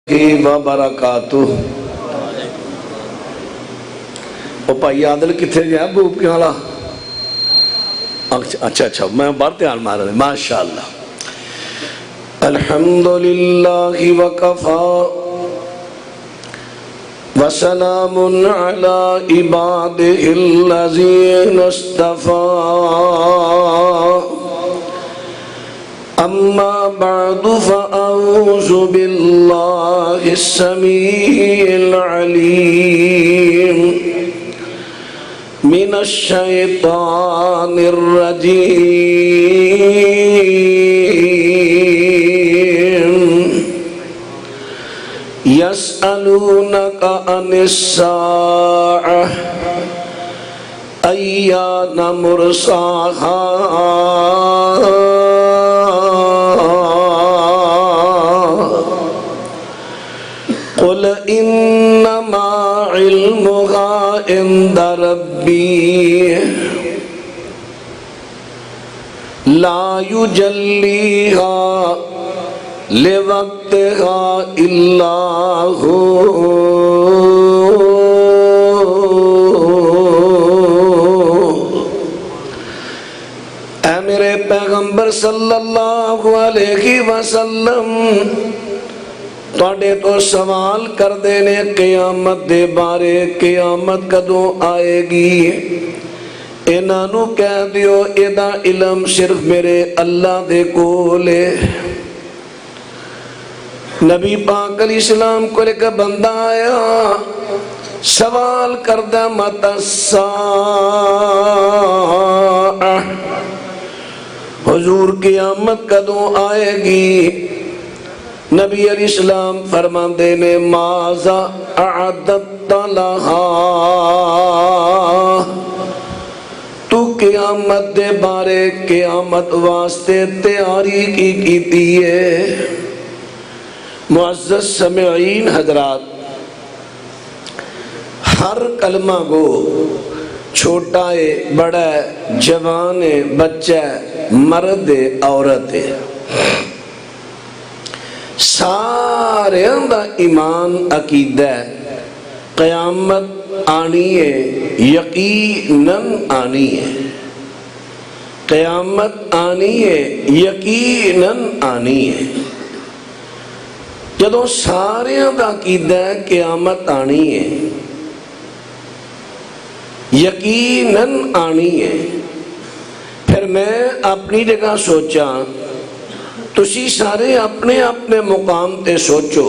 وبرکاتہ۔ وہ بھائی عادل کتنے گیا بوب کے والا؟ اچھا میں باہر دھیان مار رہا ماشاءاللہ۔ الحمدللہ وکفا وسلام علی عبادہ الذین اصطفى اما بعد فاعوذ باللہ السمیع العلیم من الشیطان الرجیم یسألونک عن الساعة ایان مرساها قل انما علمها عند ربی لا یجلیها لوقتها الا هو اے میرے پیغمبر صلی اللہ علیہ وسلم تواڈے تو سوال کر دینے قیامت دے بارے، قیامت کدوں آئے گی؟ انہاں نو کہہ دیو ایدا علم صرف میرے اللہ دے کولے۔ نبی پاک علیہ السلام کو لے کر بندہ آیا سوال کردہ مت الساعہ، حضور قیامت کدوں آئے گی؟ نبی علیہ السلام فرماندے نے ماذا اعددت لہا، تو قیامت دے بارے قیامت واسطے تیاری کی کیتی ہے؟ معزز سمعین حضرات، ہر کلمہ گو چھوٹا ہے بڑا ہے جوان ہے بچہ ہے مرد ہے عورت ہے، سارے دا ایمان عقیدہ ہے قیامت آنی ہے، یقیناً آنی ہے، قیامت آنی ہے، یقیناً آنی ہے۔ جدوں سارے دا عقیدہ ہے قیامت آنی ہے، یقیناً آنی ہے، پھر میں اپنی جگہ سوچا تسی سارے اپنے اپنے مقام تے سوچو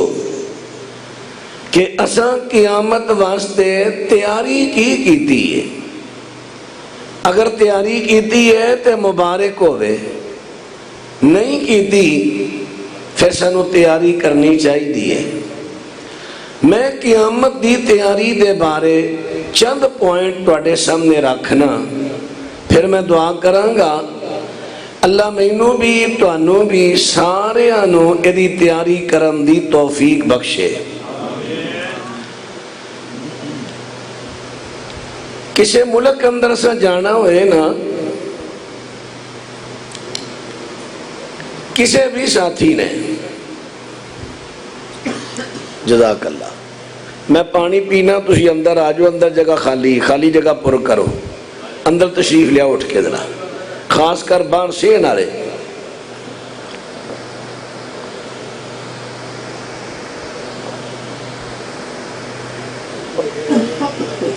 کہ اساں قیامت واسطے تیاری کی کیتی ہے؟ اگر تیاری کیتی ہے تے مبارک ہوئے، نہیں کیتی پھر سانو تیاری کرنی چاہیے۔ میں قیامت دی تیاری دے بارے چند پوائنٹ تواڈے سامنے رکھنا، پھر میں دعا کراں گا اللہ مینوں بھی تانوں بھی سارے آنوں ایدی تیاری کرن دی توفیق بخشے۔ کسے ملک اندر سے جانا ہوئے نا، کسے بھی ساتھی نے جزاک اللہ میں پانی پینا تسی اندر آجو، اندر جگہ خالی جگہ پر کرو، اندر تشریف لیا اٹھ کے ذرا، خاص کر باہر سے نارے۔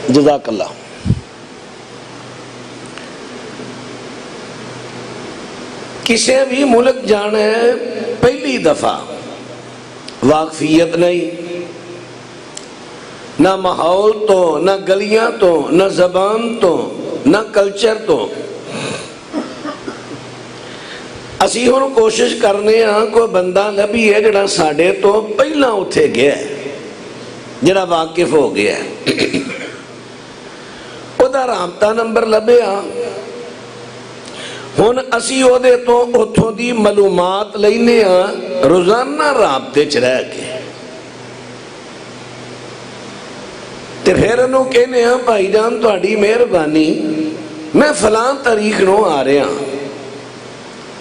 جزاک اللہ۔ کسے بھی ملک جانا ہے پہلی دفعہ، واقفیت نہیں، نہ ماحول تو، نہ گلیاں تو، نہ زبان تو، نہ کلچر تو۔ اسی ہن کوشش کرنے ہاں کوئی بندہ لبھی ہے جڑا ساڈے تو پہلا اتھے گیا ہے، جڑا واقف ہو گیا ہے، او دا رابطہ نمبر لبھیا، ہن اسی او دے تو اتھوں دی معلومات لینے ہاں روزانہ رابطے چ رہ کے، تے پھر انہوں کہنے ہاں بھائی جان تہاڈی مہربانی میں فلاں تاریخ نو آ رہا،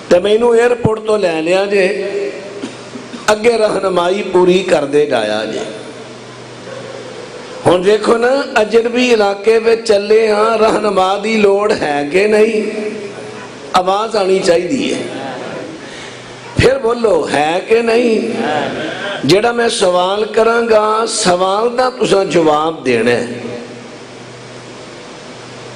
تو میں انہوں ایئرپورٹ تو لے لیا جے، اگے رہنمائی پوری کردے جایا جے۔ ہن دیکھو نا اجنبی علاقے میں چلے ہاں رہنما دی لوڑ ہے کہ نہیں؟ آواز آنی چاہیے، پھر بولو ہے کہ نہیں؟ جڑا میں سوال کراں گا سوال دا تساں جواب دینا ہے،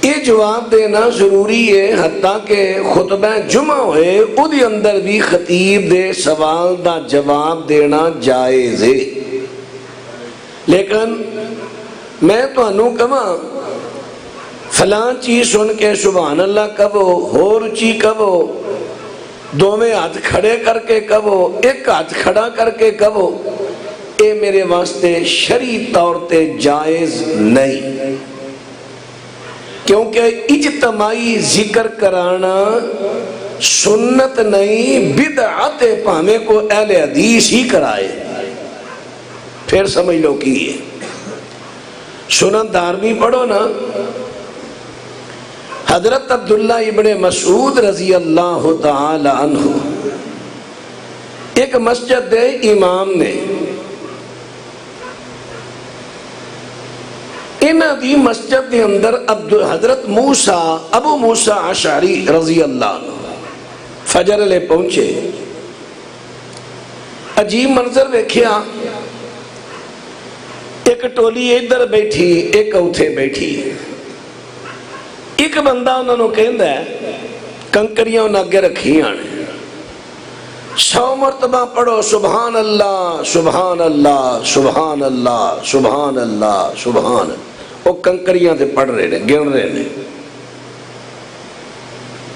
یہ جواب دینا ضروری ہے، حتیٰ کہ خطبہ جمعہ ہوئے او دی اندر بھی خطیب دے سوال دا جواب دینا جائز ہے۔ لیکن میں تو انہوں کہاں فلاں چیز سن کے سبحان اللہ کہو، ہور چی کہو، دو میں ہاتھ کھڑے کر کے کہو، ایک ہاتھ کھڑا کر کے کہو، اے میرے واسطے شرعی طور تے جائز نہیں، کیونکہ اجتماعی ذکر کرانا سنت نہیں، بدعت پاہمیں کو اہل حدیث ہی کرائے۔ پھر سمجھ لو کی ہے سنن دارمی پڑھو نا، حضرت عبداللہ ابن مسعود رضی اللہ تعالی عنہ ایک مسجد دے امام نے انہ دی مسجد دے اندر حضرت ابو موسیٰ اشعری رضی اللہ عنہ فجر لے پہنچے، عجیب منظر دیکھیا، ایک ٹولی ادھر بیٹھی ایک اوتھے بیٹھی، ایک بندہ انہوں نے کہندہ ہے کنکریاں انہوں نے اگے رکھی آنے 100 مرتبہ پڑھو سبحان اللہ سبحان اللہ سبحان اللہ سبحان اللہ سبحان اللہ، وہ کنکریاں تے پڑھ رہے ہیں گن رہے ہیں۔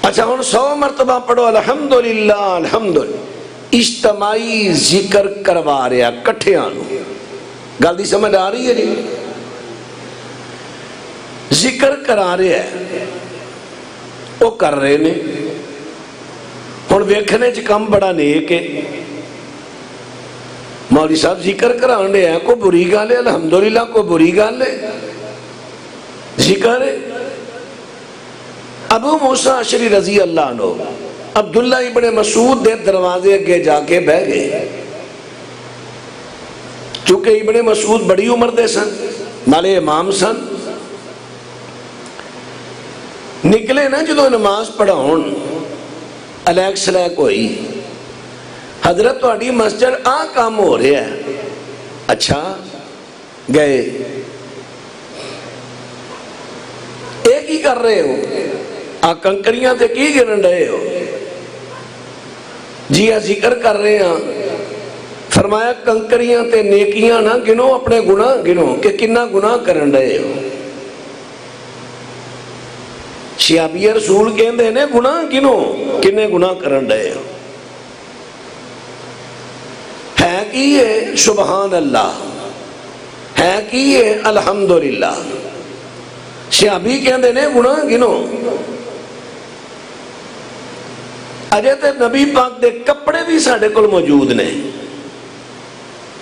اچھا ہن 100 مرتبہ پڑھو الحمدللہ الحمدللہ، اجتماعی ذکر کروا رہا کٹھیاں نو، گل دی سمجھ آ رہی ہے جی؟ ذکر کرا رہے ہیں وہ کر رہے نے، ہن ویکھنے چ کم بڑا نیک ہے، مولوی صاحب ذکر کران رہے ہیں، کوئی بری گل ہے؟ الحمدللہ کوئی بری گل ہے؟ ذکر ہے۔ ابو موسیٰ اشعری رضی اللہ عنہ عبداللہ ابن مسعود دے دروازے اگے جا کے بہ گئے، چونکہ ابن مسعود بڑی عمر دے سن نالے امام سن، نکلے نا جدو نماز پڑھاؤن الیک سلیک ہوئی، حضرت تہاڈی مسجد آ کام ہو رہا ہے، اچھا گئے، ایک ہی کر رہے ہو، آ کنکریاں تے کی گرن رہے ہو؟ جی ذکر کر رہے ہیں۔ فرمایا کنکریاں تے نیکیاں نہ گنو، اپنے گناہ گنو کہ کنا گناہ کرن رہے ہو۔ شیابی رسول کہندے نے گناہ گنو کنے گناہ کرن رہے ہو، ہے کی ہے سبحان اللہ، ہے کی ہے الحمدللہ، شیابی کہندے نے گناہ گنو۔ اجے تے نبی پاک دے کپڑے بھی ساڑھے کل موجود نے،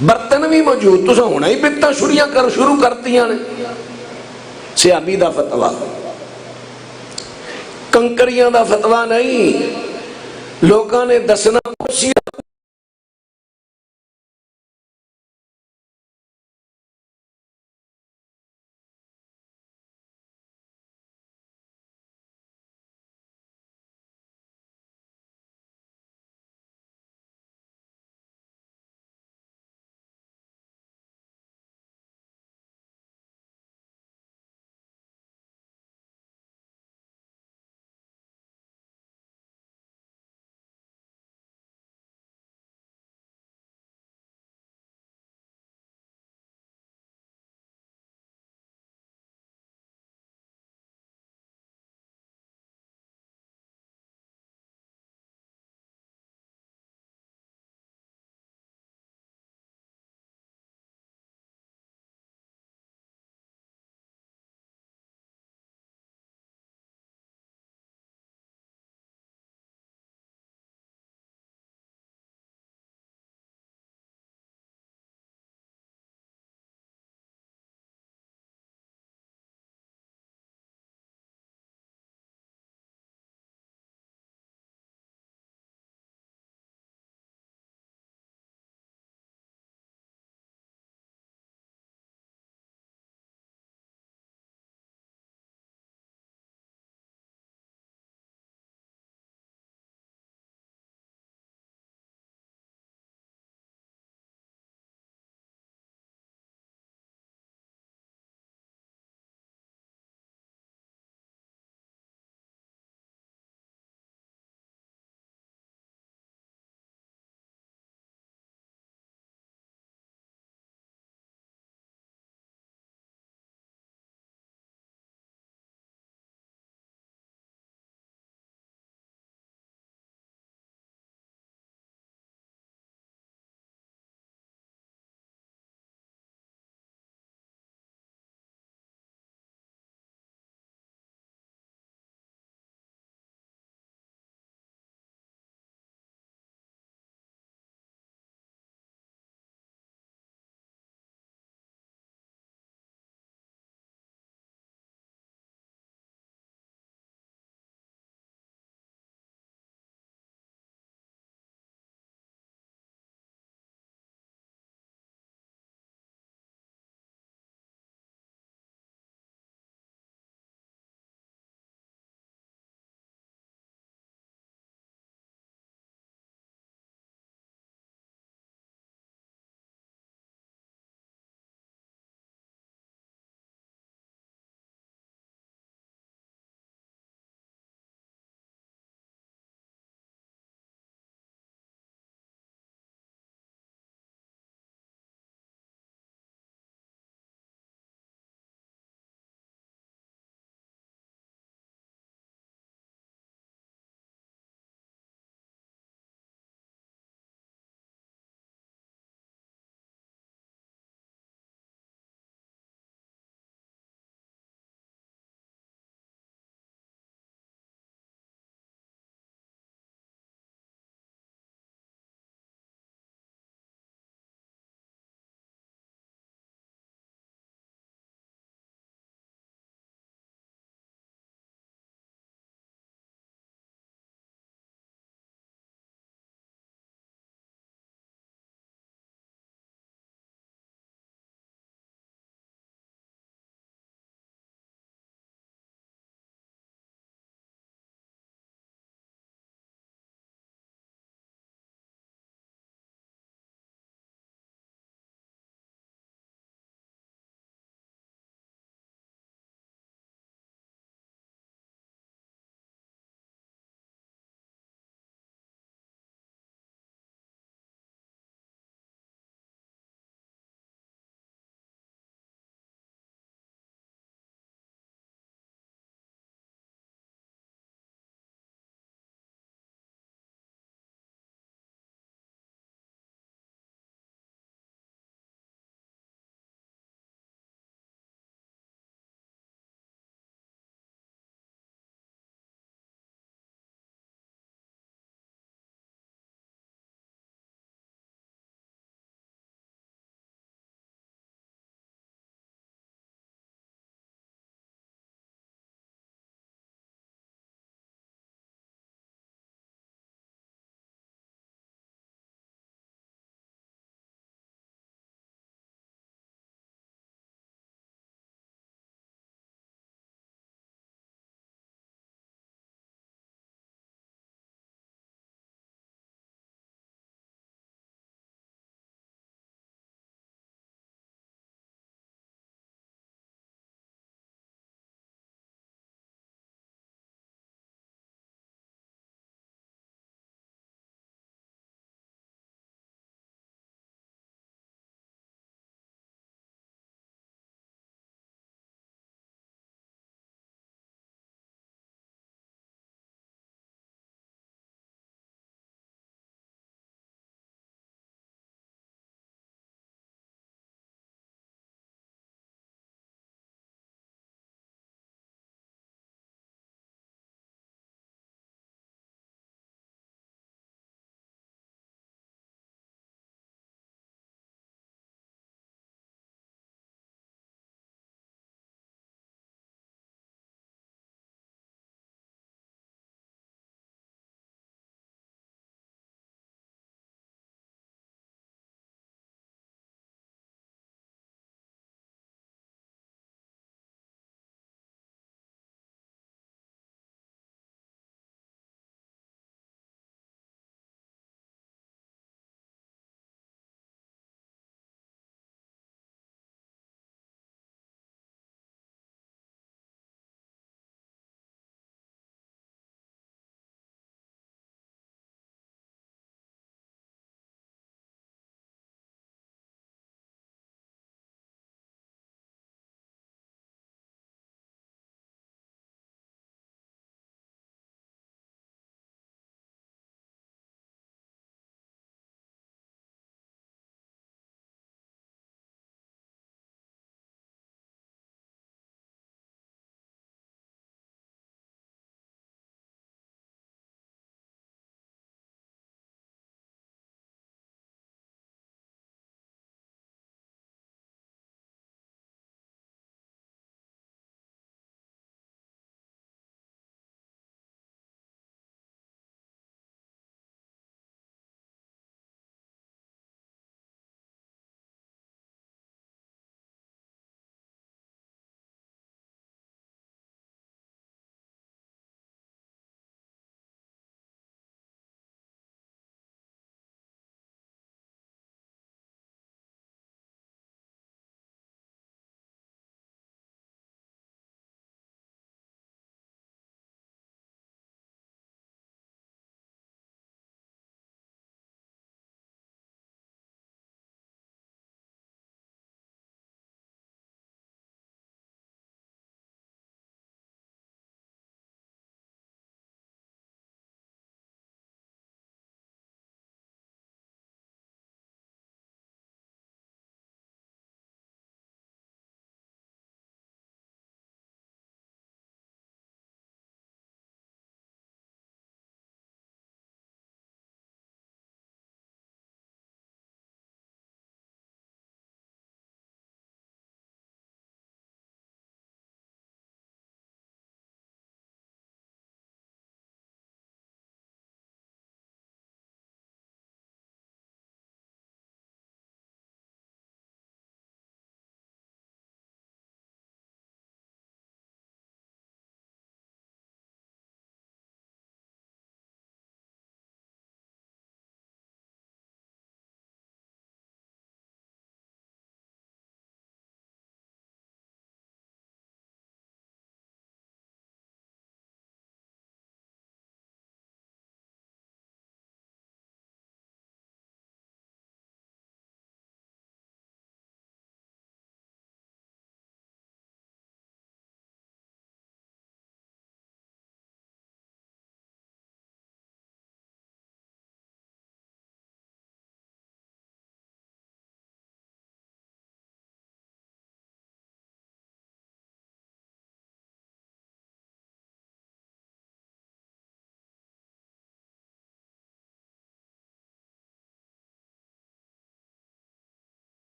برتن بھی موجود، تو سا ہونا ہی بکتا شروع کرتیاں نے۔ سیابی دا فتوہ، کنکریاں دا فتوہ نہیں، لوگاں نے دسنا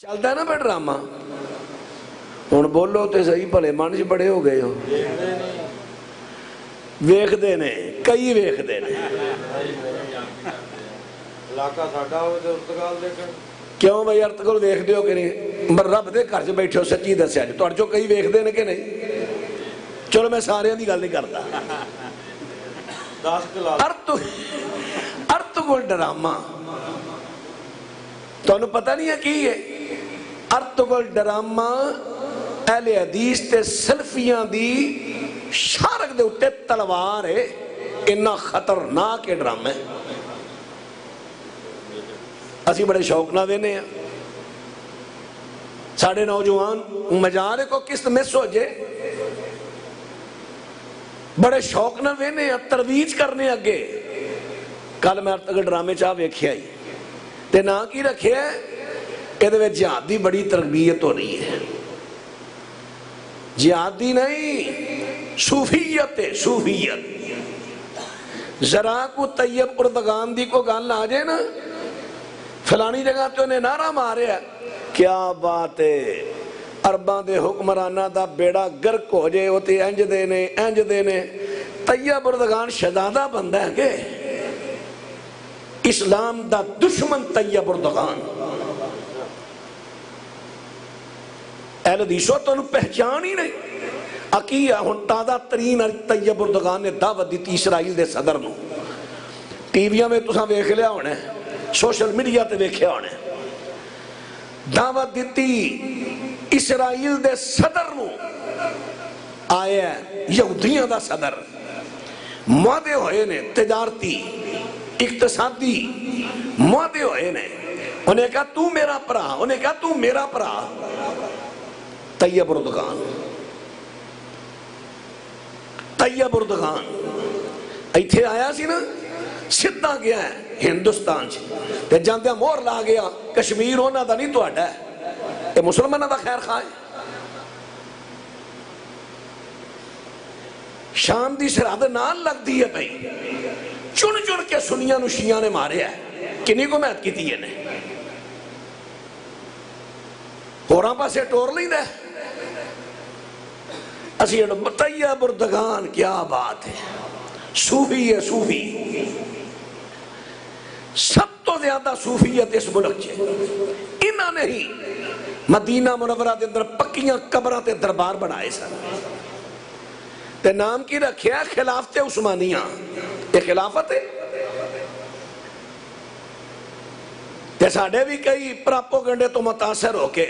چلتا ہے نا پہ ڈرامہ. ہوں بولو تے صحیح بھلے من چ بڑے ہو گئے ہو. ویکھدے نے کئی ویکھدے نے. علاقہ ساڈا ہوے تے پرتگال دیکھن. کیوں بھائی ارتگل ویکھدے ہو کہ نہیں؟ رب دے گھر چ بیٹھے ہو سچی دسیا جی تہاڈے چوں کئی ویکھدے نے کہ نہیں؟ چلو میں سارے دی گل نہیں کرتا. ارتگل ڈرامہ تمہیں پتہ نہیں ہے کی ہے؟ ارتگل ڈرامہ اہل حدیث تے سلفیاں دی شارک دے اتے تلوار ہے. اتنا خطرناک ہے ڈرامہ. اسی بڑے شوق نہ وینے ہیں. ساڑھے نوجوان مجارے کو قسط مس ہو جے بڑے شوق نہ وینے ہیں ترویج کرنے اگے. کل میں ارتگل ڈرامے چاہ ویکھیا ہی تے نا کی رکھے ہے یہ جہاد دی بڑی تربیت ہو رہی ہے. جہاد دی نہیں صوفیت ہے. صوفیت ذرا کو طیب اردگان دی کو گل آ جائے نا فلانی جگہ تو انہیں نعرہ مارے ہے کیا بات ہے عرباں دے حکمرانہ دا بیڑا گرک ہو جائے ہوتے انج دینے. طیب اردگان شہزادہ بندہ ہے کہ اسلام دا دشمن طیب اردگان. اہل حدیثوں تو انہوں پہچان ہی نہیں. عقیہ ہن تازہ ترین طیب اردگان نے دعوت دیتی اسرائیل دے صدر نو. ٹی ویاں میں تساں ویکھ لیا ہونا ہے سوشل میڈیا تے ویکھیا ہونا ہے. دعوت دیتی اسرائیل دے صدر نو. آیا یہودیاں دا صدر معاہدے ہوئے نے تجارتی اقتصادی معاہدے ہوئے نے. انہیں کہا تو میرا پرا. انہیں کہا تو میرا پرا. طیب اردگان ایتھے آیا سی نا سدھا گیا ہے ہندوستان تے جاندیا مور لا گیا کشمیر ہونا دا نہیں تو اڈا ہے یہ مسلمانہ دا خیر خواہ ہے. شام دی سرحد نال لگ دی ہے بھائی. چن کے سنیاں نو شیعہ نے مارے ہے. کنی کو محنت کی تھی نے ہوراں پاسے ٹور لیں دے. اسی طیب اردگان کیا بات ہے. صوفی ہے صوفی. سب تو زیادہ صوفیت اس ملک چھے. انہاں نے ہی مدینہ منورہ دے اندر پکیاں قبراں تے دربار بنائے سن. تے نام کی رکھیا خلافت عثمانیہ. یہ خلافت ہے. تے ساڑھے بھی کئی پراپوگنڈے تو متاثر ہو کے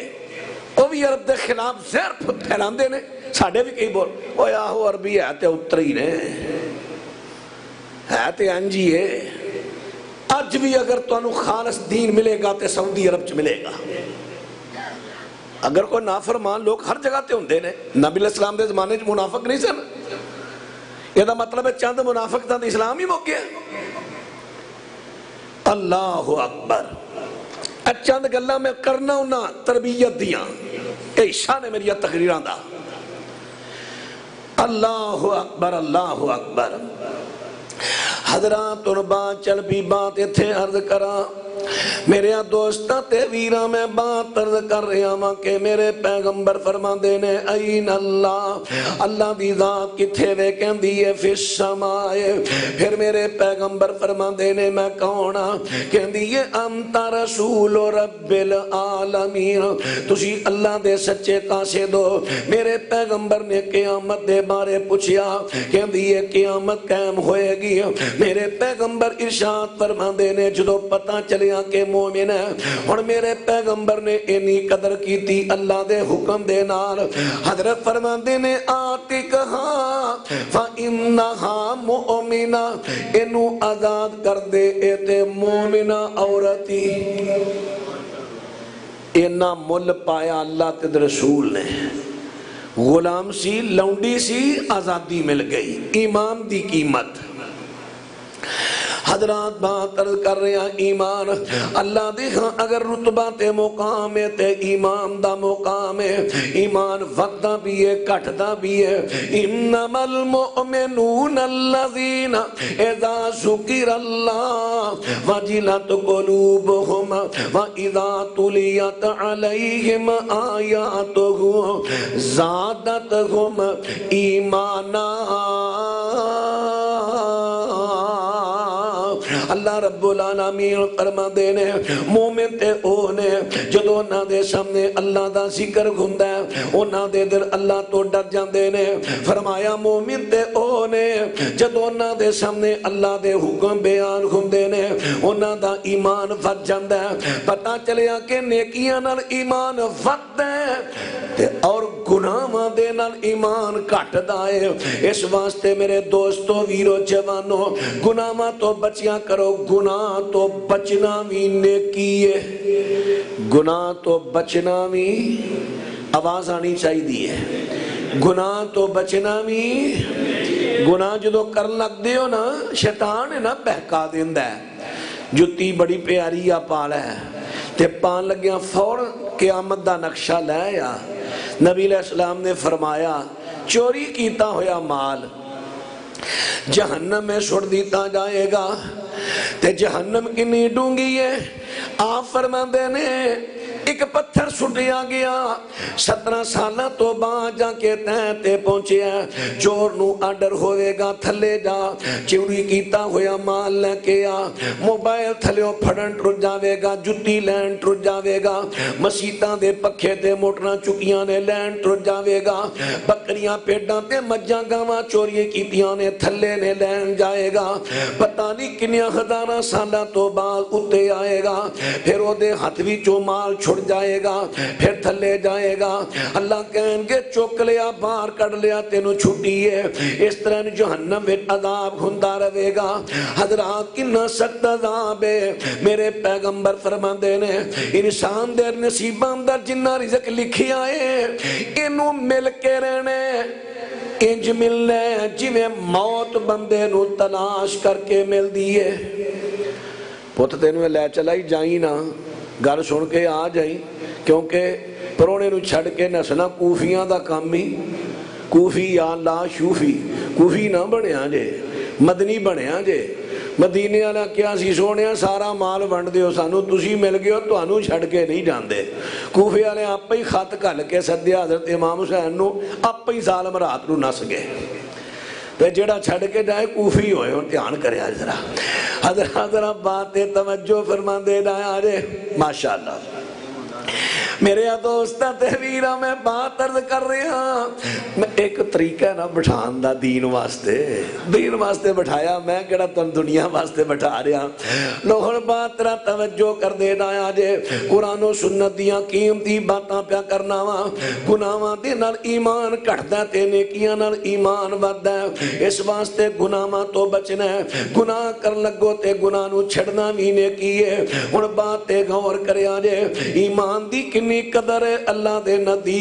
وہ بھی عرب دے خلاف زہر پھیلان دے نے. ساڑھے بھی کئی بول وہ یاہو عربی ہے تے اتری نے ہے تے انجی ہے. آج بھی اگر تو انہوں خالص دین ملے گا تے سعودی عرب چ ملے گا. اگر کوئی نافرمان لوگ ہر جگہ تے ہوندے نے. نبی علیہ السلام دے زمانے چ منافق نہیں سن. یہ دا مطلب ہے چند منافق تھا اسلام ہی موقع ہے. اللہ اکبر. چند گلہ میں کرنا ہونا تربیت دیاں اے عشاء نے میری تقریران دا. اللہ اکبر اللہ اکبر. حضرات اور بات چل بھی بات تھے عرض کرا میرے دوستہ تے ویرہ میں بات عرض کر رہا ماں کہ میرے پیغمبر فرما دینے این اللہ اللہ دی ذات کتھے وے کہن دیئے فی السمائے. پھر میرے پیغمبر فرما دینے میں کونا کہن دیئے انت رسول رب العالمین. تسی اللہ دے سچے کاسے دو. میرے پیغمبر نے قیامت دے بارے پوچھیا کہن دیئے قیامت قائم ہوئے گی. میرے پیغمبر ارشاد فرما دینے جدو پتہ چلیا کہ مومن ہے. اور میرے پیغمبر نے اینی قدر کی تھی اللہ دے حکم دے نال. حضرت فرما دینے آتی کہا فَإِنَّهَا مُؤْمِنَا انو آزاد کر دے ایتے مومنہ عورتی. اینا مل پایا اللہ تے رسول نے. غلام سی لونڈی سی آزادی مل گئی. ایمان دی قیمت. حضرات بات عرض کر رہے ہیں ایمان اللہ دے ہاں اگر رتبہ تے مقام ہے تے ایمان دا مقام ہے ایمان وقتا بھی ہے کٹتا بھی ہے انما المؤمنون الذین اذا ذکر اللہ وجلت قلوبہم واذا تلیت علیہم آیاتہ زادتہم ایمانا اللہ رب العالمین فرما دینے مومن تے اونے جدو انہاں دے سامنے اللہ دا ذکر گھندا ہے انہاں دے دل اللہ تو ڈر جاندے نے فرمایا مومن تے اونے جدو انہاں دے سامنے اللہ دے حکم بیان گھندے نے انہاں دا ایمان ود جاندا ہے پتہ چلیا کہ نیکیاں نال ایمان وددا ہے تے اور گناہاں دے نال ایمان گھٹدا ہے اس واسطے میرے دوستو ویرو جوانو گناہاں تو بچیاں کرو گناہ تو بچنا بھی نیکی ہے گناہ تو بچنا بھی آواز آنی چاہیے ہے گناہ تو بچنا بھی گناہ جدو کر لگ دے ہو نا شیطان ہے نا بہکا دیندہ ہے جتی بڑی پیاری یا پالا ہے تے پان لگیاں فوراں قیامت دا نقشہ لیا نبی علیہ السلام نے فرمایا چوری کیتا ہویا مال جہنم میں سڑ دیتا جائے گا تے جہنم کی نہیں ڈونگی ہے آپ فرماندے نے ایک پتھر سٹیا گیا 17 سالہ تو بعد جا کے تے پہنچے ہیں چور نو آڈر ہوئے گا تھلے جا چوری کیتا ہویا مال لے کے آ موبائل تھلیو پھڑن ٹر جاوے گا جتی لین ٹر جاوے گا مسیطاں دے پکھے تے موٹران چکیاں نے لین ٹر جاوے گا بکریاں پیڑاں تے مجھاں گاواں چوری کیتیاں نے تھلے نے لین جائے گا پتہ نہیں کنیاں ہزاراں سالہ تو بعد اتے آئے گا پھر وہ دے ہاتھ بھی جو مال چھوڑ جائے گا پھر تھلے جائے گا اللہ کہیں گے چوک لیا باہر کڑ لیا تینو چھوٹی ہے اس طرح جہنم میں عذاب گھندا رہے گا حضرات کنا سخت عذاب ہے میرے پیغمبر فرماندے نے انسان دے نصیباں اندر جنہ رزق لکھی آئے انو مل کے رہنے انج ملنے جویں موت بندے نو تلاش کر کے مل دیئے پوت تینو لے چلائی جائیں نا گھر سن کے آ جائیں کیونکہ پرونے نو چھڑ کے نسنا کوفیاں دا کامی کوفی یا لا شوفی کوفی نہ بڑھے آجے مدنی بڑھے آجے مدینے والا کیا سی سونے سارا مال ونڈ دیو سانو تسی مل گئے ہو تو انو چھڑ کے نہیں جاندے کوفی والے آپ ہی خط گھل کے سدیا حضرت امام حسین نو آپ ہی ظالم رات نو نس گئے تو جڑا چھڑ کے جائے کوفی ہوئے اور دھیان کرے آج ذرا حضرت باتیں توجہ فرمان دے جائے آجے ماشاءاللہ میرے دوستہ تحویرہ میں بات عرض کر رہے ہیں میں ایک طریقہ ہے نا بٹھان دا دین واسطے بٹھایا میں کہڑا تن دنیا واسطے بٹھا رہا لوہر بات را توجہ کر دے نایا جے قرآن و سنت دیاں قیمتی باتاں پیا کرنا وا گناہاں دے نال ایمان کٹدا تے نیکیاں نال ایمان وددا ہے اس واسطے گناہاں تو بچنا ہے گناہ کر لگو تے گناہ نو چھڑنا بھی نیکی ہے ہن بات تے غور کریا جے ایمان دی کنی قدر ہے اللہ دے ندی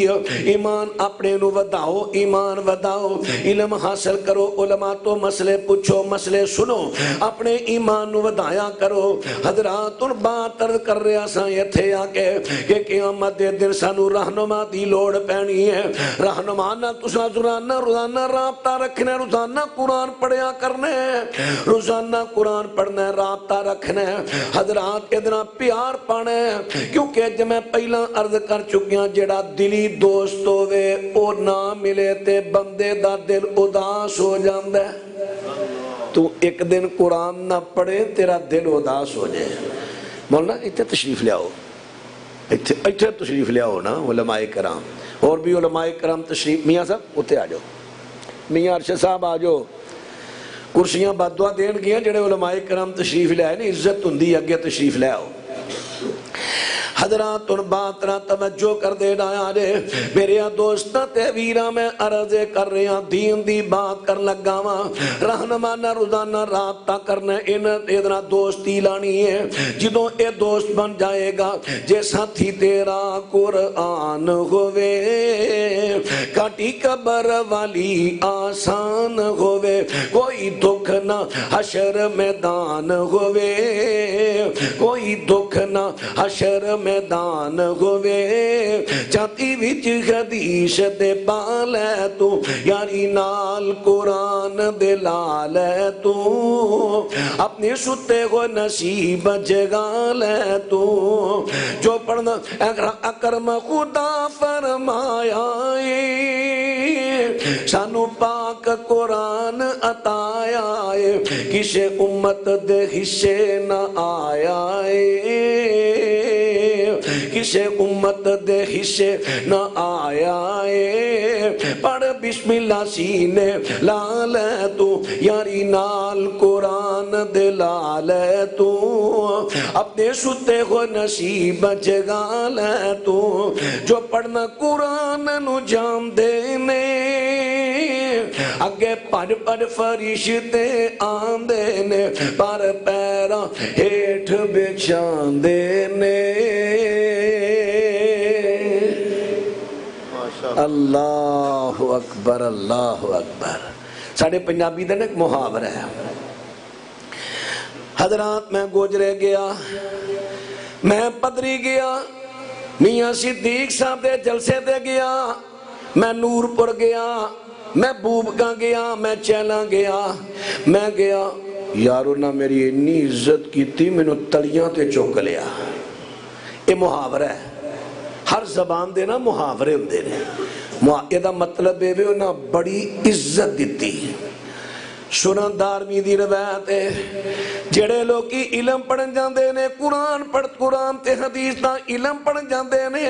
ایمان اپنے نو وداؤ ایمان وداؤ علم حاصل کرو علماء تو مسئلے پوچھو مسئلے سنو اپنے ایمان نو ودایا کرو حضرات ان بات عرض کر رہا سا یہ تھے آکے کہ قیامت دے دن سانو رہنما دی لوڑ پینی ہے رہنمانا تسا روزانہ رابطہ رکھنے روزانہ قرآن پڑھیا کرنے روزانہ قرآن پڑھنے رابطہ رکھنے حضرات ادنا پیار پانے کیونکہ جب میں پہلا عرض کر چکیاں جڑا دلی دوست ہوئے او نہ ملے تے بندے دا دل اداس ہو جاندہ ہے تو ایک دن قرآن نہ پڑھے تیرا دل اداس ہو جائے مولانا اتنے تشریف لے آؤ اتنے تشریف لے آؤ نا علماء کرام اور بھی علماء کرام تشریف میاں صاحب اتنے آ جاؤ میاں ارشد صاحب آ جاؤ کرسیاں بدعا دین گیا جڑے علماء کرام تشریف لے آئے نا عزت ہندی اگے تشریف لے آؤ حضرات ان بات نہ توجہ کر دینا آجے میرے دوستاں تے ویرہ میں عرضے کر رہے ہیں دین دی بات کر لگا ماں رہنما نہ روزانہ رابطہ کرنا ادنا دوستی لانی ہے جدوں اے دوست بن جائے گا جیسا تھی تیرا قرآن ہوئے کاٹی قبر والی آسان ہوئے کوئی دکھ نہ حشر میدان ہوئے کوئی دکھ نہ حشر میدان ہوئے چاہتی وچ حدیث دے پالے تو یاری نال قرآن دے لالے تو اپنے ستے کو نصیب جگا لے تو جو پڑھنا اکرم خدا فرمایا سانو پاک قرآن عطایا کسے امت دے حصے نہ آیا کسے امت دے حصے نہ آیا پڑھ بسم اللہ سینے لالے تو یاری نال قرآن دے لالے تو اپنے ستے کو نصیب جگا لے تو جو پڑھنا قرآن نو جام دینے اگے پڑھ پڑھ فرشتے آن دینے پر پیرا ہیٹھ بچھان دینے اللہ اکبر اللہ اکبر ساڑھے پنجابی دن ایک محاورہ ہے حضرات میں گوجرے گیا میں پدری گیا میاں صدیق صاحب دے جلسے دے گیا میں نور پور گیا میں بوبکا گیا میں چیلا گیا میں گیا یارو نہ میری اتنی عزت کی تھی میں نے تلیاں تے چوک لیا یہ محاورہ ہے ہر زبان دے نا محاورے ہوں دے یہ دا مطلب ہے وہ نا بڑی عزت دیتی سنن دارمی دی روایت ہے جڑے لوگ کی علم پڑھن جاندے نے قرآن تے حدیث دا علم پڑھن جاندے نے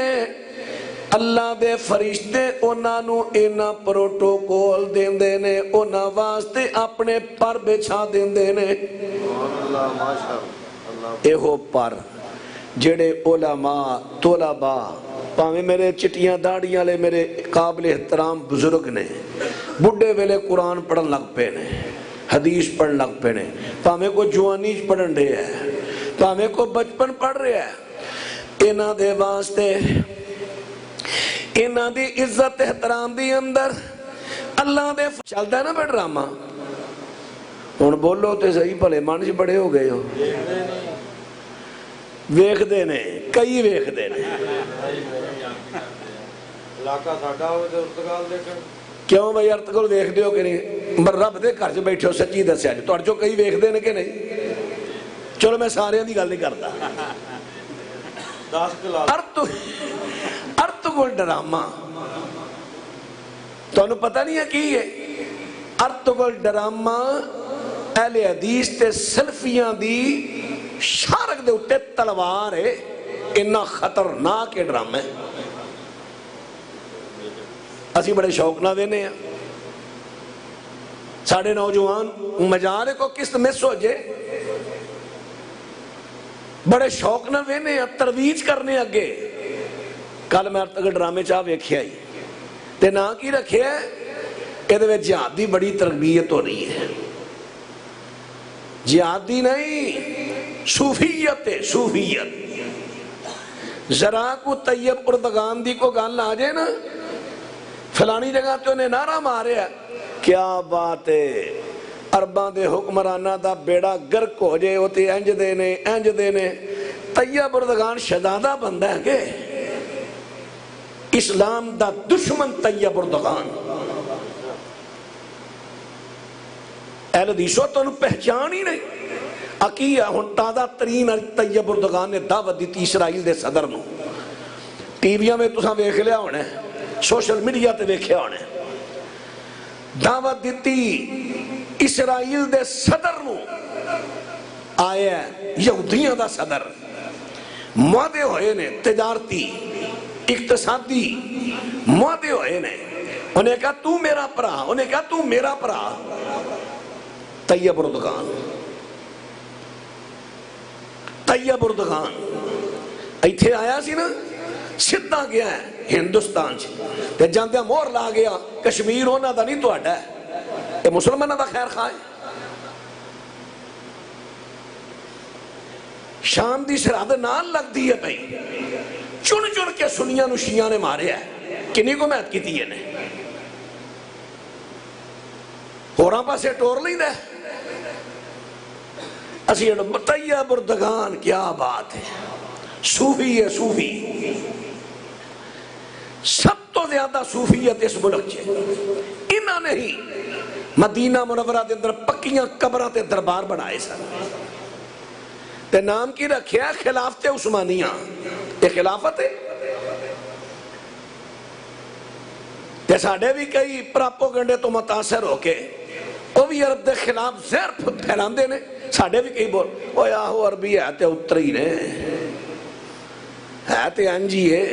اللہ دے فرشتے انہاں نو اینا پروٹوکول دیندے نے انہاں واسطے اپنے پر بچھا دیندے نے اے ہو پر جڑے علماء طلباء پاویں میرے چٹیاں داڑیاں لے میرے قابل احترام بزرگ نے بڑھے ویلے قرآن پڑھن لگ پے نے حدیث پڑھن لگ پے نے پاویں کو جوانی پڑھن رہے ہے پاویں کو بچپن پڑھ رہے ہے انہاں دے واسطے انہاں دی عزت احترام دی اندر اللہ دے چلتا ہے نا پہ ڈرامہ ہن بولو تے صحیح بھلے من چ بڑے ہو گئے ہو ویکھ دے نے کئی ویکھ دے نے علاقہ ساڈا ہوئے تے ارتگال دیکھن کیوں بھائی ارتگال ویکھ دے ہو کہ نہیں رب دے گھر چ بیٹھے ہو سچی دسیا جی تہاڈے چوں کئی ویکھ دے نے کہ نہیں چلو میں سارے دی گل نہیں کردا ارتگال ڈرامہ تانوں پتہ نہیں ہے کی ہے ارتگال ڈرامہ اہل حدیث تے سلفیاں دی شارک دے اٹھے تلوار ہے انہا خطرناک ڈرامہ ہے اسی بڑے شوق نہ دینے ہیں ساڑھے نوجوان مجارے کو کس میں سوچے بڑے شوق نہ دینے ہیں ترویج کرنے اگے کل میں ارتگال ڈرامے چاہ ویکھے آئی تے نا کی رکھے ہے کہ جہاد دی بڑی تربیت ہو رہی ہے جہادی نہیں صوفیت ہے صوفیت ذرا کو طیب اردگان دی کو گال آ جائے نا فلانی جگہ تو انہیں نعرہ مارے ہے کیا بات ہے عربان دے حکمرانہ دا بیڑا گرک ہو جائے ہوتے انج دینے طیب اردگان شدادہ بندہ ہے کہ اسلام دا دشمن طیب اردگان اہل حدیثوں تو انہوں پہچان ہی نہیں عقیہ ہن تازہ ترین طیب اردگان نے دعوت دیتی اسرائیل دے صدر نو ٹی ویاں میں تساں ویکھ لیا ہونے سوشل میڈیا تے ویکھیا ہونے دعوت دیتی اسرائیل دے صدر نو آیا یہودیاں دا صدر معاہدے ہوئے نے تجارتی اقتصادی معاہدے ہوئے نے انہیں کہا تو میرا پرا انہیں کہا تو میرا پرا طیب اردگان ایتھے آیا سی نا سیدھا گیا ہے ہندوستان تے جاندیا مور لا گیا کشمیر ہونا دا نہیں تہاڈا ہے، یہ مسلمانہ دا خیر خواہ ہے۔ شام دی سرحد نال لگ دی ہے بھائی، چن چن کے سنیاں نو شیعہ نے مارے ہے، کنی کو محنت کی تھی نے ہوراں پاسے ٹور لیں دے اسی بتائیے بردگان کیا بات ہے، صوفی ہے صوفی، سب تو زیادہ صوفیت اس ملک چھے، انہاں نے ہی مدینہ منورہ دے اندر پکیاں قبراں تے دربار بنائے سن، تے نام کی رکھیا خلافت عثمانیہ، یہ خلافت ہے تے ساڑھے بھی کئی پراپوگنڈے تو متاثر ہو کے وہ بھی عرب دے خلاف زہر پھیلان دے نے، ساڑھے بھی کئی بول او یاہو عربی ہے تے اتری نے ہے تے انجی ہے،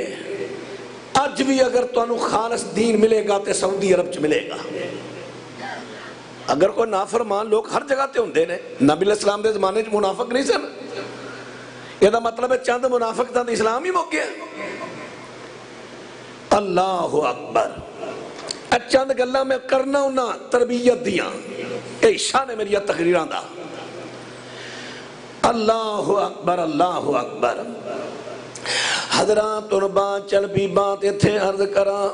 آج بھی اگر تو انو خالص دین ملے گا تے سعودی عرب چ ملے گا، اگر کوئی نافرمان لوگ ہر جگہ تے ہوندے نے، نبی علیہ السلام دے زمانے چ منافق نہیں سن، یہ دا مطلب ہے چند منافق تھا اسلام ہی موقع ہے۔ اللہ اکبر، چند گلہ میں کرنا ہونا تربیت دیاں، اے حصہ نے میری تقریران دا، اللہ اکبر اللہ اکبر۔ حضرات اور بات چل بھی بات اتھے عرض کرا،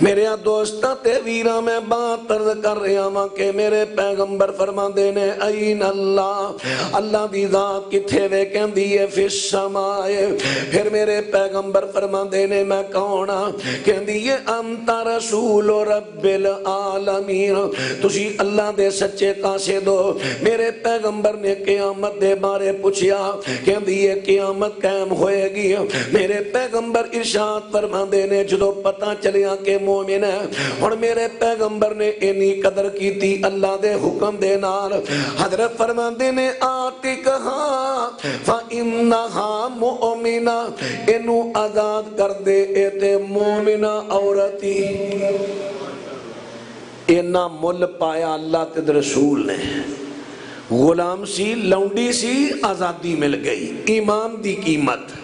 میرے دوستہ تے ویرہ میں بات عرض کر رہا ہوں کہ میرے پیغمبر فرما دینے این اللہ، اللہ دی ذات کتھے وے کہن دیئے فی السمائے، پھر میرے پیغمبر فرما دینے میں کونا کہن دیئے انت رسول رب العالمین، تسی اللہ دے سچے کاسے دو۔ میرے پیغمبر نے قیامت دے بارے پوچھیا کہن دیئے قیامت قائم ہوئے گی، میرے پیغمبر ارشاد فرما دینے جدو پتہ چلیا کہ مومن ہے، اور میرے پیغمبر نے اینی قدر کی تھی اللہ دے حکم دے نال، حضرت فرما دینے آتی کہا فَإِنَّهَا مُؤْمِنَةٌ، اینو آزاد کر دے ایتے مومنہ عورتی، اینا مل پایا اللہ تے رسول نے، غلام سی لونڈی سی آزادی مل گئی، ایمان دی قیمت۔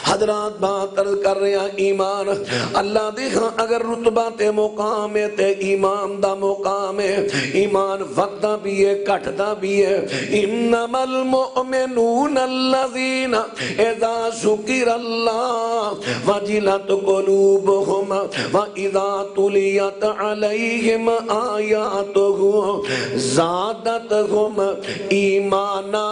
حضرات بات عرض کر رہے ہیں ایمان اللہ دیکھا اگر رتبہ تے مقام ہے تے ایمان دا مقام ہے، ایمان وقتہ بھی ہے کٹھتا بھی ہے، انما المؤمنون الذین اذا ذکر اللہ وجلت قلوبہم واذا تلیت علیہم آیاتہ زادتہم ایمانا۔